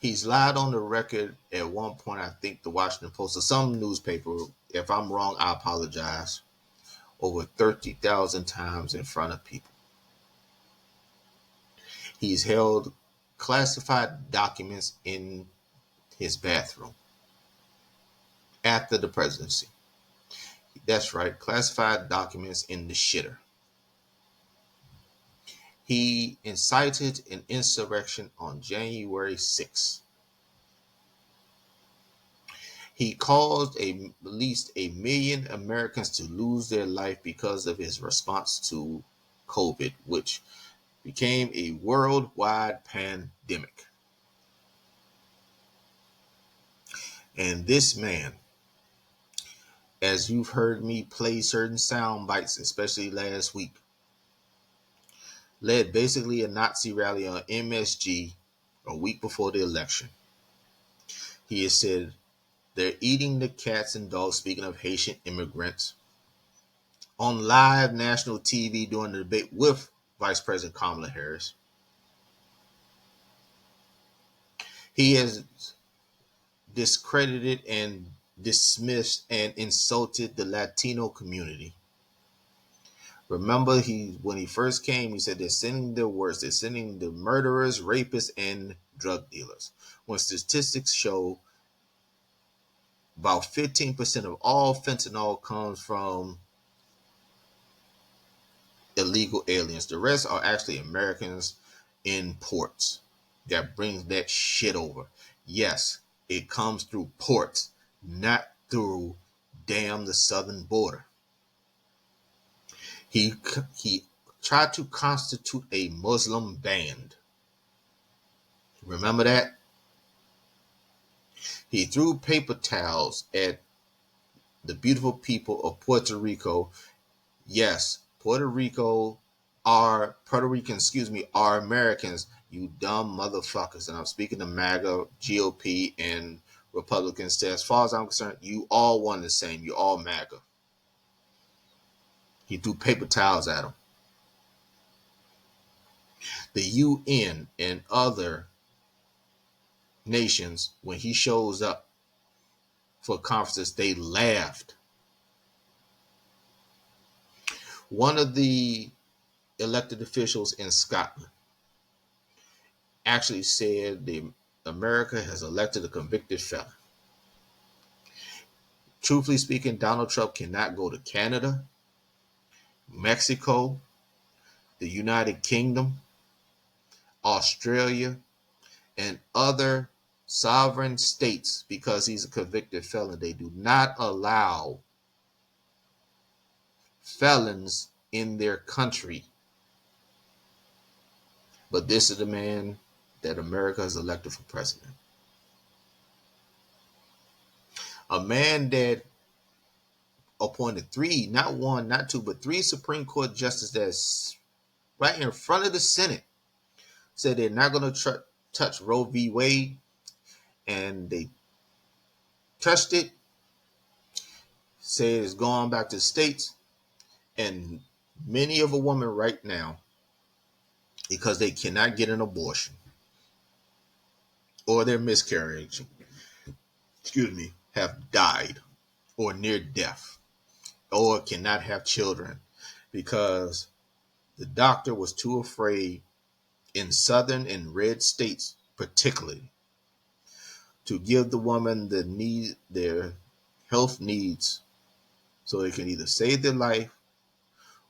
He's lied on the record at one point, I think the Washington Post or some newspaper. If I'm wrong, I apologize. Over 30,000 times in front of people. He's held classified documents in his bathroom after the presidency. That's right, classified documents in the shitter. He incited an insurrection on January 6th. He caused at least 1 million Americans to lose their life because of his response to COVID, which became a worldwide pandemic. And this man, as you've heard me play certain sound bites, especially last week, led basically a Nazi rally on MSG a week before the election. He has said they're eating the cats and dogs, speaking of Haitian immigrants. on live national TV during the debate with Vice President Kamala Harris. He has discredited and dismissed and insulted the Latino community. Remember, when he first came, he said they're sending the worst. They're sending the murderers, rapists, and drug dealers. When statistics show about 15% of all fentanyl comes from illegal aliens. The rest are actually Americans in ports that brings that shit over. Yes, it comes through ports, not through the southern border. He tried to constitute a Muslim band. Remember that? He threw paper towels at the beautiful people of Puerto Rico. Yes, Puerto Ricans, are Americans, you dumb motherfuckers. And I'm speaking to MAGA, GOP, and Republicans. As far as I'm concerned, you all one the same. You all MAGA. He threw paper towels at them. The UN and other nations, when he shows up for conferences, they laughed. One of the elected officials in Scotland actually said America has elected a convicted felon. Truthfully speaking, Donald Trump cannot go to Canada, Mexico, the United Kingdom, Australia, and other sovereign states because he's a convicted felon. They do not allow felons in their country. But this is the man that America has elected for president. A man that appointed three, not one, not two, but three Supreme Court justices that's right in front of the Senate, said they're not going to touch Roe v. Wade, and they touched it, said it's going back to the states, and many of a woman right now, because they cannot get an abortion or they're miscarrying, have died or near death or cannot have children because the doctor was too afraid in southern and red states particularly to give the woman their health needs so they can either save their life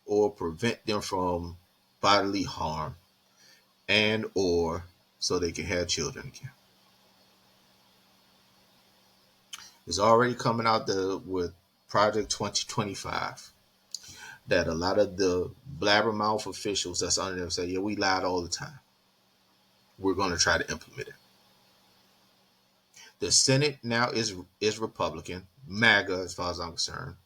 or prevent them from bodily harm and or so they can have children again. It's already coming out with Project 2025 that a lot of the blabbermouth officials that's under them say, yeah, we lied all the time. We're going to try to implement it. The Senate now is Republican, MAGA as far as I'm concerned.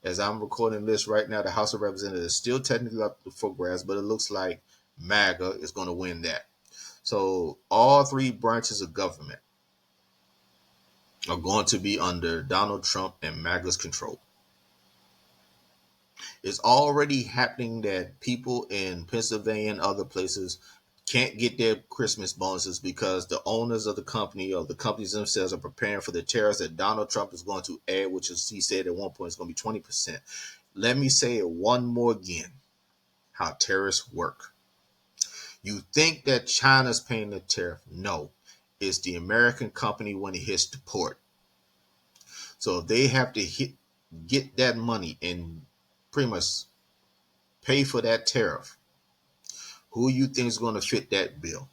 As I'm recording this right now, the House of Representatives is still technically up for grabs, but it looks like MAGA is going to win that. So all three branches of government are going to be under Donald Trump and MAGA's control. It's already happening that people in Pennsylvania and other places can't get their Christmas bonuses because the owners of the company or the companies themselves are preparing for the tariffs that Donald Trump is going to add, which is, he said at one point, is going to be 20%. Let me say it one more again, how tariffs work. You think that China's paying the tariff? No, it's the American company when it hits the port. So if they have to get that money and pretty much pay for that tariff, who you think is going to fit that bill?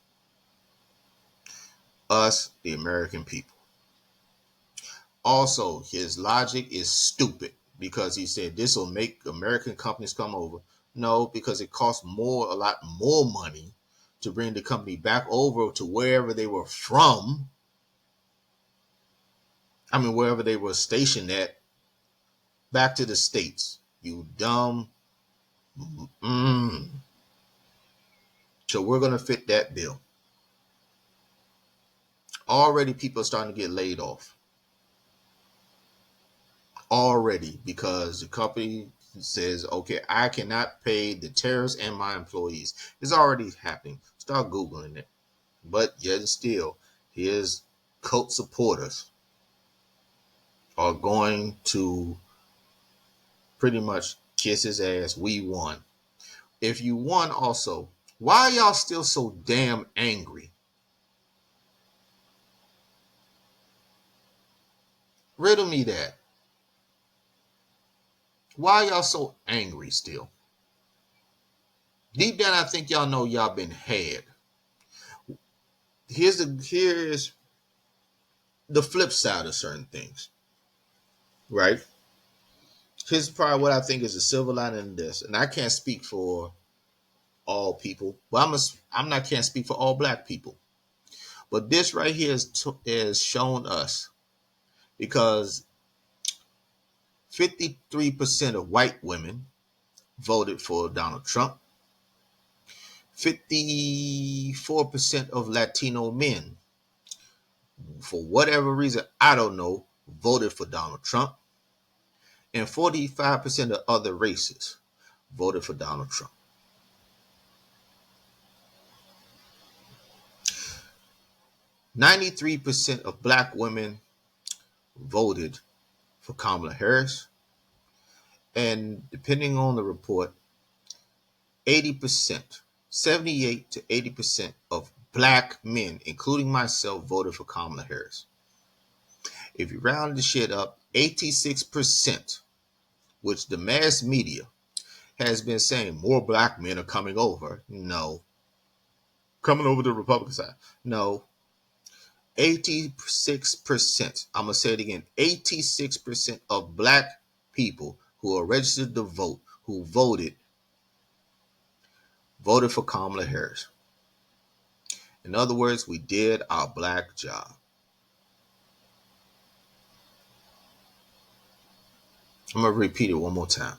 Us, the American people. Also, his logic is stupid because he said this will make American companies come over. No, because it costs a lot more money to bring the company back over to wherever they were from. Wherever they were stationed at, back to the States. You dumb. So we're going to fit that bill. Already people are starting to get laid off. Already, because the company says, okay, I cannot pay the terrorists and my employees. It's already happening. Start Googling it. But yet and still, his cult supporters are going to pretty much kiss his ass. We won. If you won also, why are y'all still so damn angry? Riddle me that. Why y'all so angry still? Deep down, I think y'all know y'all been had. Here's the flip side of certain things, right? Here's probably what I think is a silver lining in this, and I can't speak for all people. Well, I'm not can't speak for all black people, but this right here is shown us because 53% of white women voted for Donald Trump. 54% of Latino men, for whatever reason, I don't know, voted for Donald Trump. And 45% of other races voted for Donald Trump. 93% of black women voted for Kamala Harris. And depending on the report, 80%, 78 to 80% of black men, including myself, voted for Kamala Harris. If you round the shit up, 86%, which the mass media has been saying more black men are coming over. No. Coming over to the Republican side. No. 86%. I'm going to say it again. 86% of black people who are registered to vote, who voted for Kamala Harris. In other words, we did our black job. I'm going to repeat it one more time.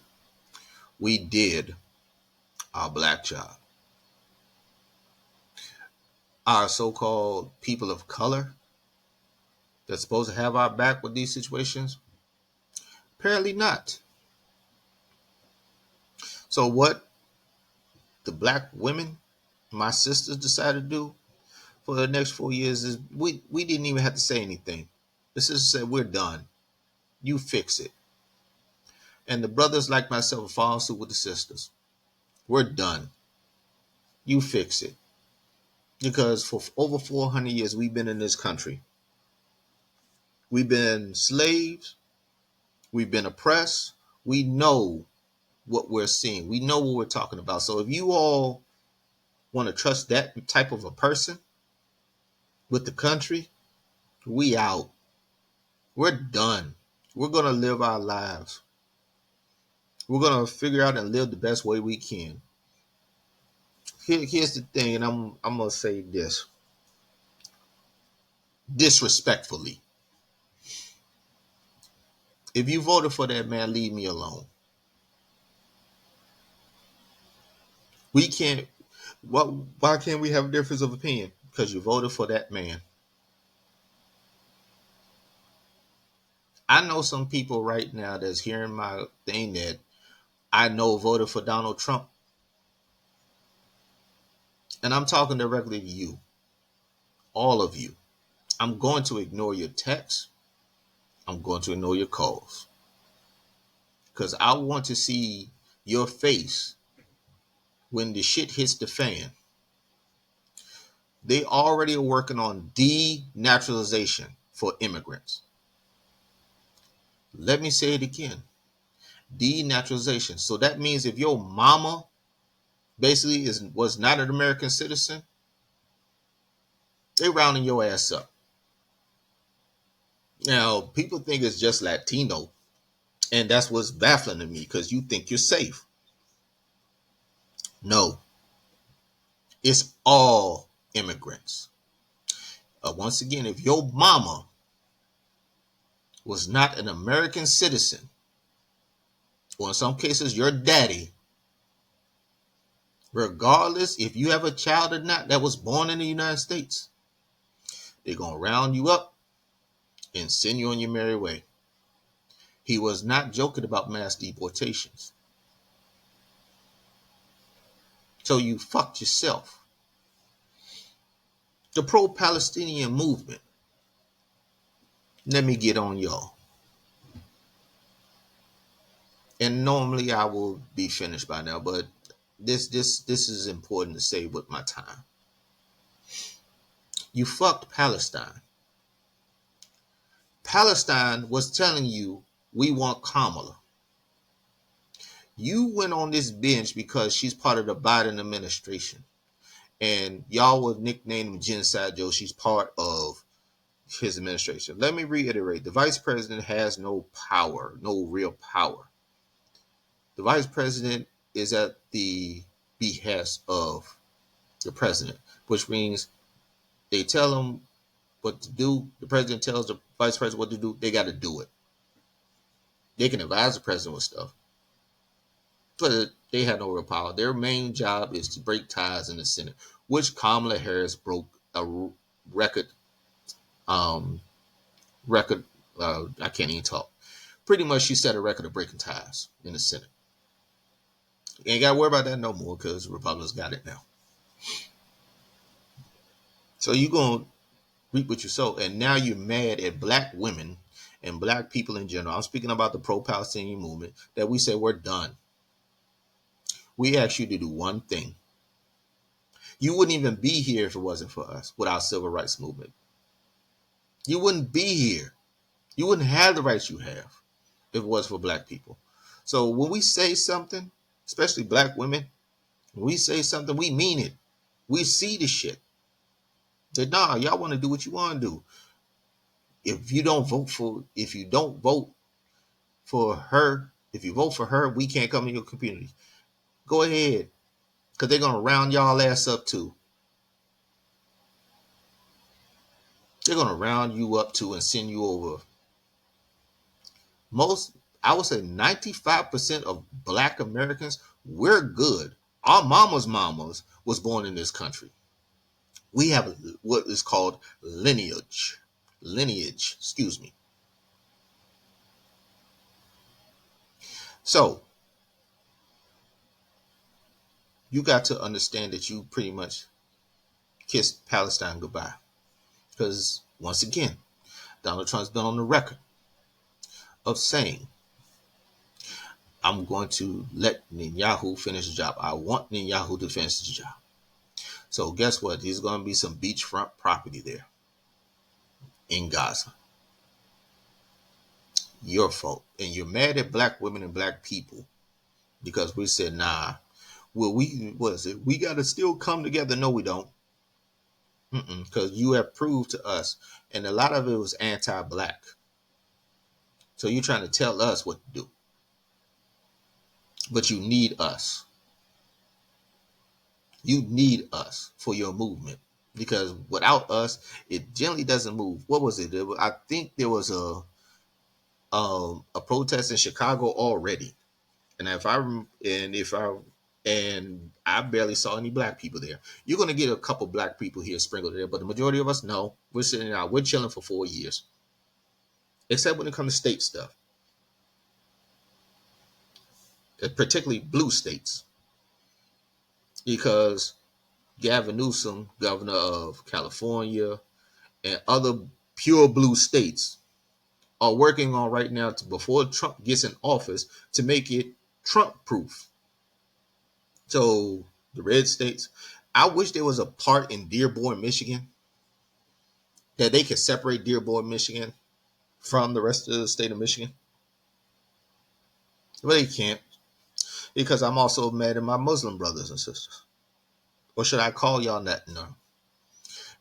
We did our black job. Our so-called people of color that's supposed to have our back with these situations, apparently not. So what the black women, my sisters, decided to do for the next 4 years is we didn't even have to say anything. The sister said, we're done. You fix it. And the brothers like myself follow suit with the sisters. We're done. You fix it. Because for over 400 years, we've been in this country. We've been slaves. We've been oppressed. We know what we're seeing. We know what we're talking about. So if you all want to trust that type of a person with the country, we out. We're done. We're going to live our lives. We're going to figure out and live the best way we can. Here's the thing, and I'm going to say this disrespectfully. If you voted for that man, leave me alone. We can't. Why can't we have a difference of opinion? Because you voted for that man. I know some people right now that's hearing my thing that I know voted for Donald Trump. And I'm talking directly to you. All of you. I'm going to ignore your texts. I'm going to ignore your calls. Because I want to see your face when the shit hits the fan. They already are working on denaturalization for immigrants. Let me say it again. Denaturalization. So that means if your mama basically was not an American citizen, they rounding your ass up. Now, people think it's just Latino, and that's what's baffling to me because you think you're safe. No, it's all immigrants. Once again, if your mama was not an American citizen, or in some cases your daddy, regardless if you have a child or not that was born in the United States, they're going to round you up and send you on your merry way. He was not joking about mass deportations. So you fucked yourself. The pro-Palestinian movement. Let me get on y'all. And normally I will be finished by now, but this is important to say with my time. You fucked Palestine. Palestine was telling you we want Kamala. You went on this bench because she's part of the Biden administration. And y'all would nickname him Genocide Joe. She's part of his administration. Let me reiterate. The vice president has no power, no real power. The vice president is at the behest of the president, which means they tell him what to do. The president tells the vice president what to do. They got to do it. They can advise the president with stuff, but they have no real power. Their main job is to break ties in the Senate, which Kamala Harris broke a record. Record. I can't even talk. Pretty much, she set a record of breaking ties in the Senate. You ain't got to worry about that no more because Republicans got it now. So you're going to reap what you sow. And now you're mad at black women and black people in general. I'm speaking about the pro-Palestinian movement that we say we're done. We asked you to do one thing. You wouldn't even be here if it wasn't for us with our civil rights movement. You wouldn't be here. You wouldn't have the rights you have if it was for black people. So when we say something, especially black women, when we say something, we mean it. We see the shit. That nah, y'all want to do what you want to do. If you don't vote for her, if you vote for her, we can't come in your community. Go ahead. Because they're going to round y'all ass up too. They're going to round you up too and send you over. I would say 95% of black Americans, we're good. Our mamas was born in this country. We have what is called lineage. Excuse me. So, you got to understand that you pretty much kissed Palestine goodbye. Because, once again, Donald Trump's been on the record of saying, I'm going to let Netanyahu finish the job. I want Netanyahu to finish the job. So guess what? There's going to be some beachfront property there in Gaza. Your fault. And you're mad at black women and black people because we said, nah, well, we got to still come together. No, we don't. Because you have proved to us, and a lot of it was anti-black. So you're trying to tell us what to do. But you need us. You need us for your movement. Because without us, it generally doesn't move. What was it? I think there was a protest in Chicago already. And I barely saw any black people there. You're going to get a couple black people here sprinkled there, but the majority of us, no. We're sitting out. We're chilling for 4 years. Except when it comes to state stuff. Particularly blue states. Because Gavin Newsom, governor of California, and other pure blue states are working on right now before Trump gets in office to make it Trump-proof. So the red states, I wish there was a part in Dearborn, Michigan, that they could separate Dearborn, Michigan from the rest of the state of Michigan. But they can't, because I'm also mad at my Muslim brothers and sisters. Or should I call y'all that? No.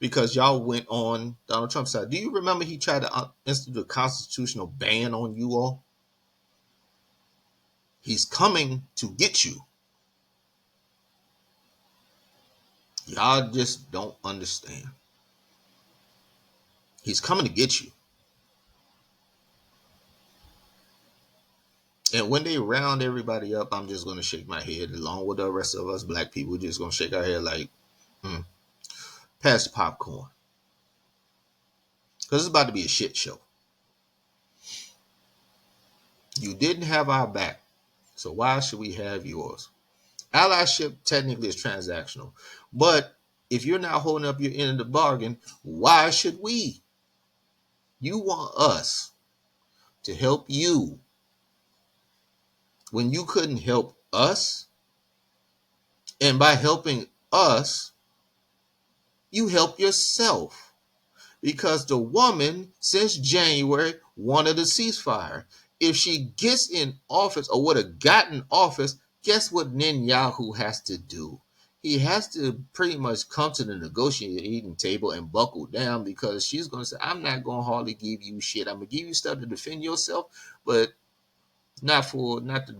Because y'all went on Donald Trump's side. Do you remember he tried to institute a constitutional ban on you all? He's coming to get you. Y'all just don't understand. He's coming to get you. And when they round everybody up, I'm just going to shake my head along with the rest of us black people. We're just going to shake our head like, pass the popcorn. Because it's about to be a shit show. You didn't have our back. So why should we have yours? Allyship technically is transactional, but if you're not holding up your end of the bargain, why should we? You want us to help you when you couldn't help us, and by helping us, you help yourself. Because the woman, since January, wanted a ceasefire. If she gets in office or would have gotten office, guess what Netanyahu has to do? He has to pretty much come to the negotiating table and buckle down, because she's going to say, I'm not going to hardly give you shit. I'm going to give you stuff to defend yourself, but not to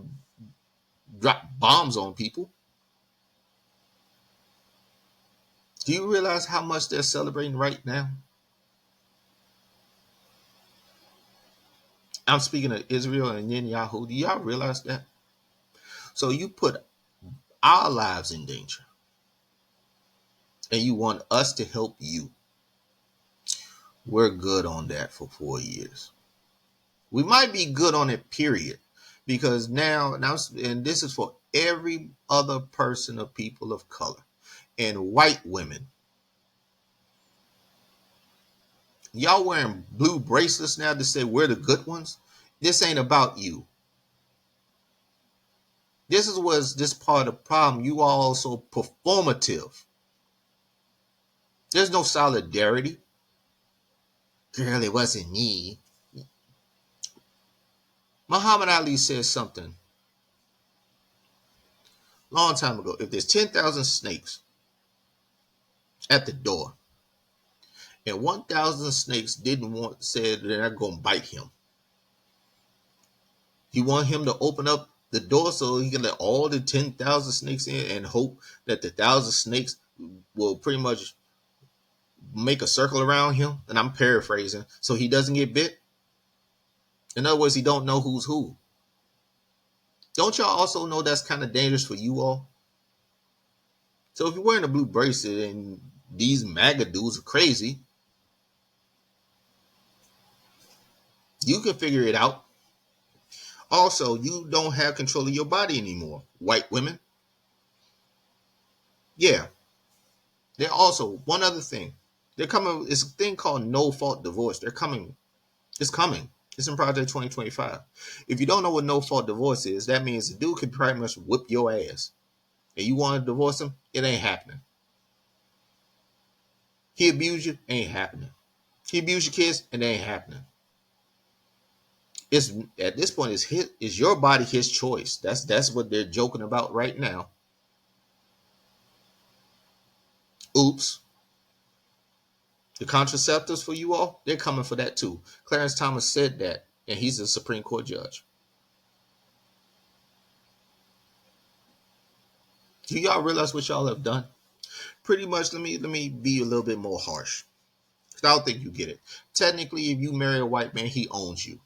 drop bombs on people. Do you realize how much they're celebrating right now? I'm speaking of Israel and Netanyahu. Do y'all realize that? So you put our lives in danger, and you want us to help you. We're good on that for 4 years. We might be good on it, period, because now, and this is for every other person of people of color and white women. Y'all wearing blue bracelets now to say we're the good ones. This ain't about you. This is what's this part of the problem. You are also performative. There's no solidarity. Girl, it wasn't me. Muhammad Ali said something long time ago. If there's 10,000 snakes at the door, and 1,000 snakes said they're not going to bite him, you want him to open up the door so he can let all the 10,000 snakes in and hope that the 1,000 snakes will pretty much make a circle around him. And I'm paraphrasing, so he doesn't get bit. In other words, he don't know who's who. Don't y'all also know that's kind of dangerous for you all? So if you're wearing a blue bracelet and these MAGA dudes are crazy, you can figure it out. Also, you don't have control of your body anymore, white women. Yeah. They're also one other thing. They're coming. It's a thing called no fault divorce. They're coming. It's coming. It's in Project 2025. If you don't know what no fault divorce is, that means the dude could pretty much whip your ass, and you want to divorce him, it ain't happening. He abused you, ain't happening. He abused your kids, and it ain't happening. It's at this point, is your body his choice. That's what they're joking about right now. Oops. The contraceptives for you all, they're coming for that too. Clarence Thomas said that, and he's a Supreme Court judge. Do y'all realize what y'all have done? Pretty much, let me be a little bit more harsh. I don't think you get it. Technically, if you marry a white man, he owns you.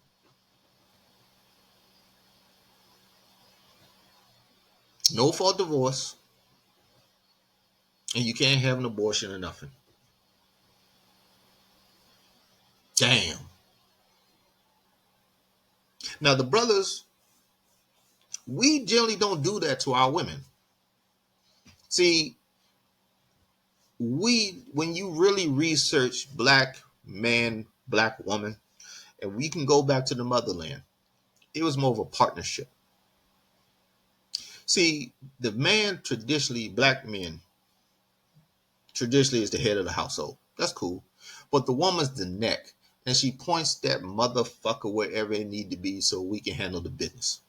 No fault divorce, and you can't have an abortion or nothing. Damn. Now the brothers, we generally don't do that to our women. See, when you really research black man, black woman, and we can go back to the motherland, it was more of a partnership. See, the man traditionally, black men traditionally is the head of the household. That's cool. But the woman's the neck, and she points that motherfucker wherever it need to be so we can handle the business.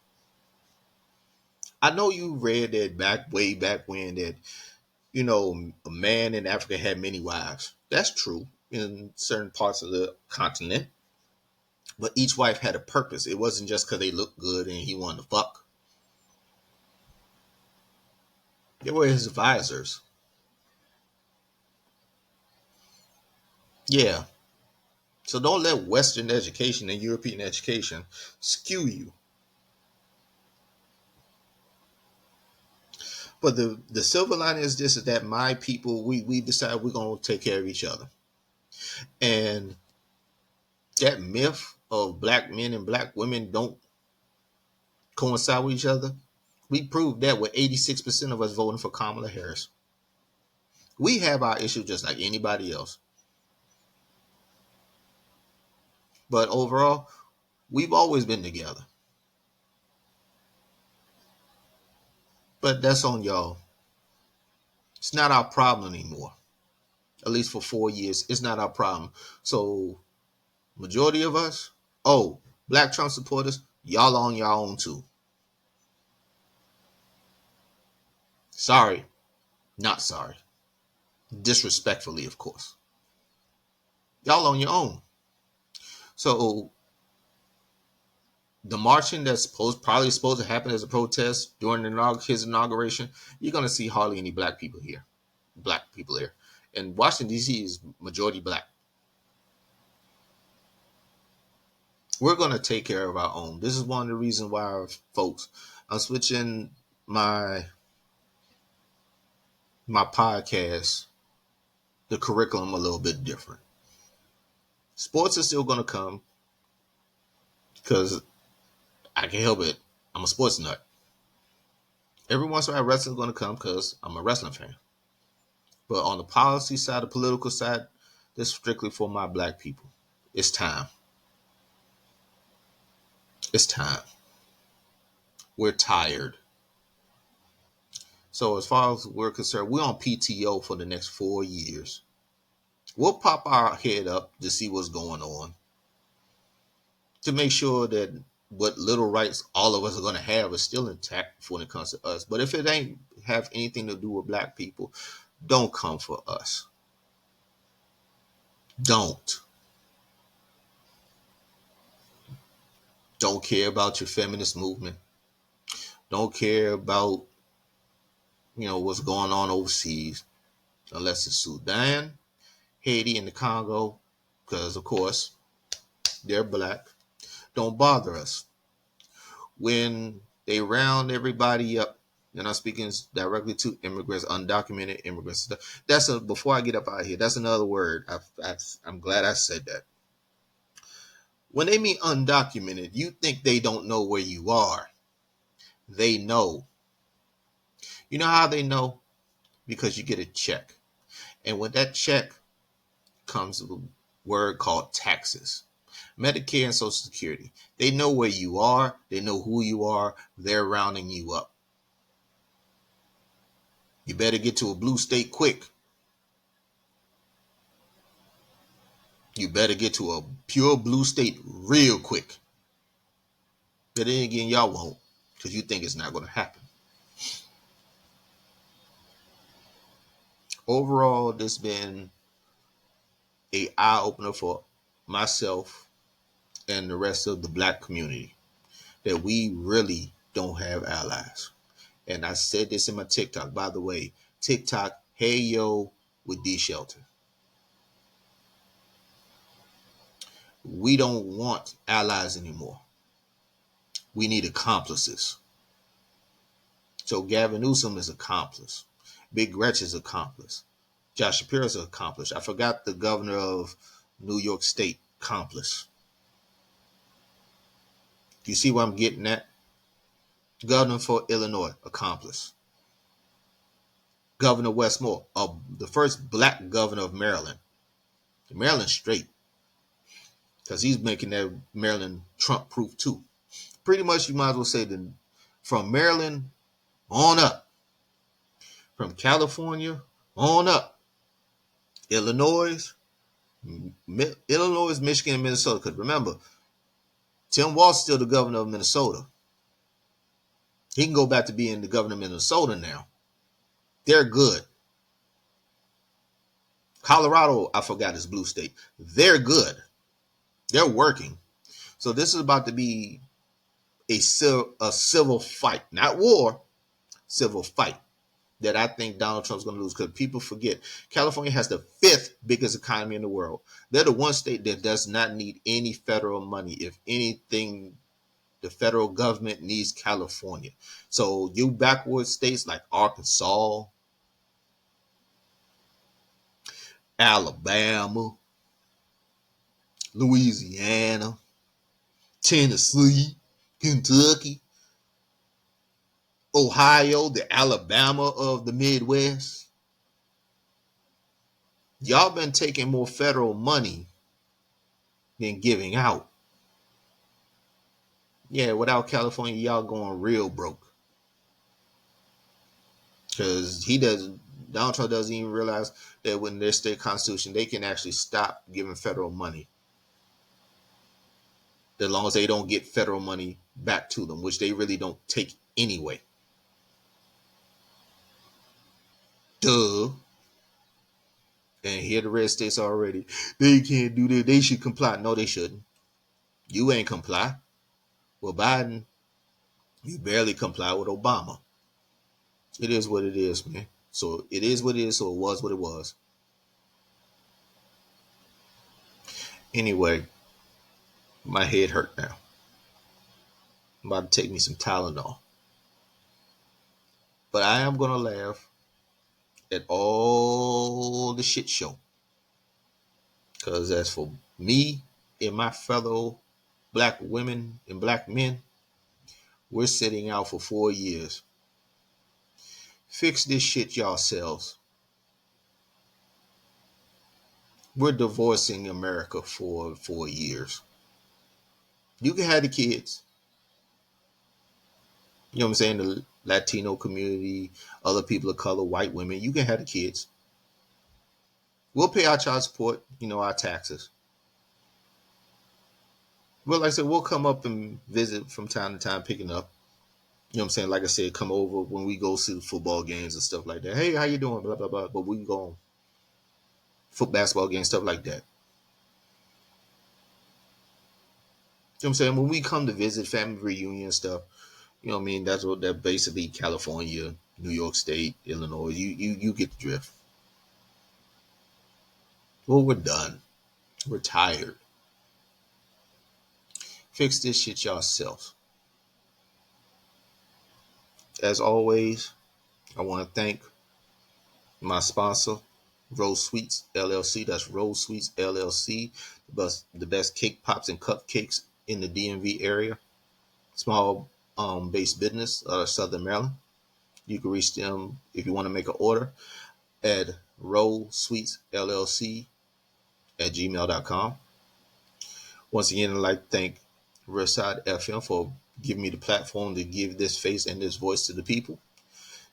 I know you read that way back when that, a man in Africa had many wives. That's true in certain parts of the continent. But each wife had a purpose. It wasn't just because they looked good and he wanted to fuck. They were his advisors. Yeah. So don't let Western education and European education skew you. But the silver lining is this: is that my people, we decide we're gonna take care of each other. And that myth of black men and black women don't coincide with each other, We proved that with 86% of us voting for Kamala Harris. We have our issues just like anybody else. But overall, we've always been together. But that's on y'all. It's not our problem anymore. At least for 4 years, it's not our problem. So, majority of us, black Trump supporters, y'all on your own too. Sorry, not sorry. Disrespectfully, of course. Y'all on your own. So, the marching that's probably supposed to happen as a protest during his inauguration, you're going to see hardly any black people here. And Washington, D.C. is majority black. We're going to take care of our own. This is one of the reasons why, folks, I'm switching my podcast, the curriculum a little bit different. Sports is still going to come because I can't help it. I'm a sports nut. Every once in a while, wrestling's going to come because I'm a wrestling fan. But on the policy side, the political side, this is strictly for my black people. It's time. It's time. We're tired. So as far as we're concerned, we're on PTO for the next 4 years. We'll pop our head up to see what's going on, to make sure that what little rights all of us are going to have is still intact when it comes to us. But if it ain't have anything to do with black people, don't come for us. Don't care about your feminist movement. Don't care about what's going on overseas, unless it's Sudan, Haiti, and the Congo, because of course they're black. Don't bother us. When they round everybody up, and I'm speaking directly to immigrants, undocumented immigrants. Before I get up out of here, that's another word. I'm glad I said that. When they mean undocumented, you think they don't know where you are. They know. You know how they know? Because you get a check. And with that check comes a word called taxes. Medicare and Social Security. They know where you are. They know who you are. They're rounding you up. You better get to a blue state quick. You better get to a pure blue state real quick. But then again, y'all won't, because you think it's not going to happen. Overall, this has been an eye-opener for myself and the rest of the black community, that we really don't have allies. And I said this in my TikTok. By the way, TikTok, hey yo, with D Shelter. We don't want allies anymore. We need accomplices. So Gavin Newsom is accomplice. Big Gretch is accomplice. Josh Shapiro is accomplice. I forgot the governor of New York State, accomplice. Do you see what I'm getting at? Governor for Illinois, accomplice. Governor Westmore, the first black governor of Maryland. Maryland straight. Because he's making that Maryland Trump-proof too. Pretty much you might as well say that from Maryland on up. From California on up. Illinois, Michigan, and Minnesota. Because remember, Tim Walz is still the governor of Minnesota. He can go back to being the governor of Minnesota now. They're good. Colorado, I forgot, is blue state. They're good. They're working. So this is about to be a civil fight, not war, civil fight that I think Donald Trump's going to lose, because people forget California has the 5th biggest economy in the world. They're the one state that does not need any federal money. If anything, the federal government needs California. So you backward states like Arkansas, Alabama, Louisiana, Tennessee, Kentucky, Ohio, the Alabama of the Midwest. Y'all been taking more federal money than giving out. Yeah, without California, y'all going real broke. Because Donald Trump doesn't even realize that when their state constitution, they can actually stop giving federal money as long as they don't get federal money back to them, which they really don't take anyway. Duh. And here the red states already. They can't do that. They should comply. No, they shouldn't. You ain't comply. Well, Biden, you barely comply with Obama. It is what it is, man. So it is what it is. So it was what it was. Anyway, my head hurt now. I'm about to take me some Tylenol. But I am going to laugh at all the shit show. Because as for me and my fellow black women and black men, we're sitting out for 4 years. Fix this shit yourselves. We're divorcing America for 4 years. You can have the kids. You know what I'm saying? The Latino community, other people of color, white women, you can have the kids. We'll pay our child support, our taxes. Well, like I said, we'll come up and visit from time to time, picking up. You know what I'm saying? Like I said, come over when we go see the football games and stuff like that. Hey, how you doing? Blah, blah, blah. But we can go on basketball games, stuff like that. You know what I'm saying? When we come to visit, family reunion stuff, you know what I mean? That's basically California, New York State, Illinois. You get the drift. Well, we're done. We're tired. Fix this shit yourself. As always, I want to thank my sponsor, Rose Sweets LLC. That's Rose Sweets LLC, the best cake pops and cupcakes in the DMV area. Small based business out of Southern Maryland. You can reach them if you want to make an order at Rose Sweets LLC at gmail.com. Once again, I'd like to thank Riverside FM for giving me the platform to give this face and this voice to the people.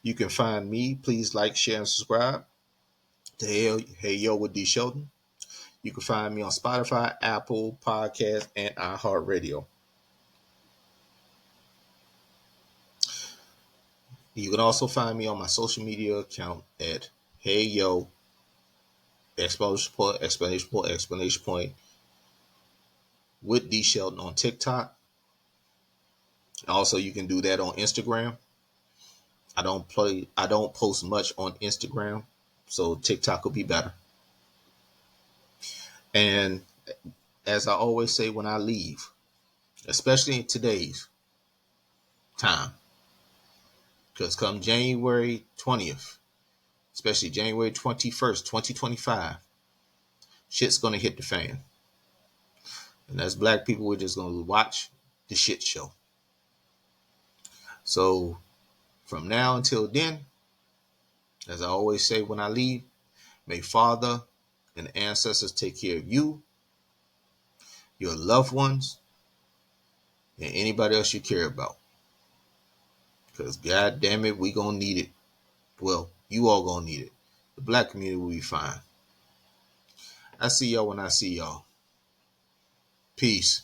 You can find me. Please like, share, and subscribe to Hey Yo with D Shelton. You can find me on Spotify, Apple Podcasts, and iHeartRadio. You can also find me on my social media account at Hey Yo exclamation point with D Shelton on TikTok. Also, you can do that on Instagram. I don't post much on Instagram, so TikTok will be better. And as I always say when I leave, especially in today's time, because come January 20th, especially January 21st, 2025, shit's going to hit the fan. And as black people, we're just going to watch the shit show. So from now until then, as I always say when I leave, may Father and ancestors take care of you, your loved ones, and anybody else you care about. Because God damn it, we going to need it. Well, you all going to need it. The black community will be fine. I see y'all when I see y'all. Peace.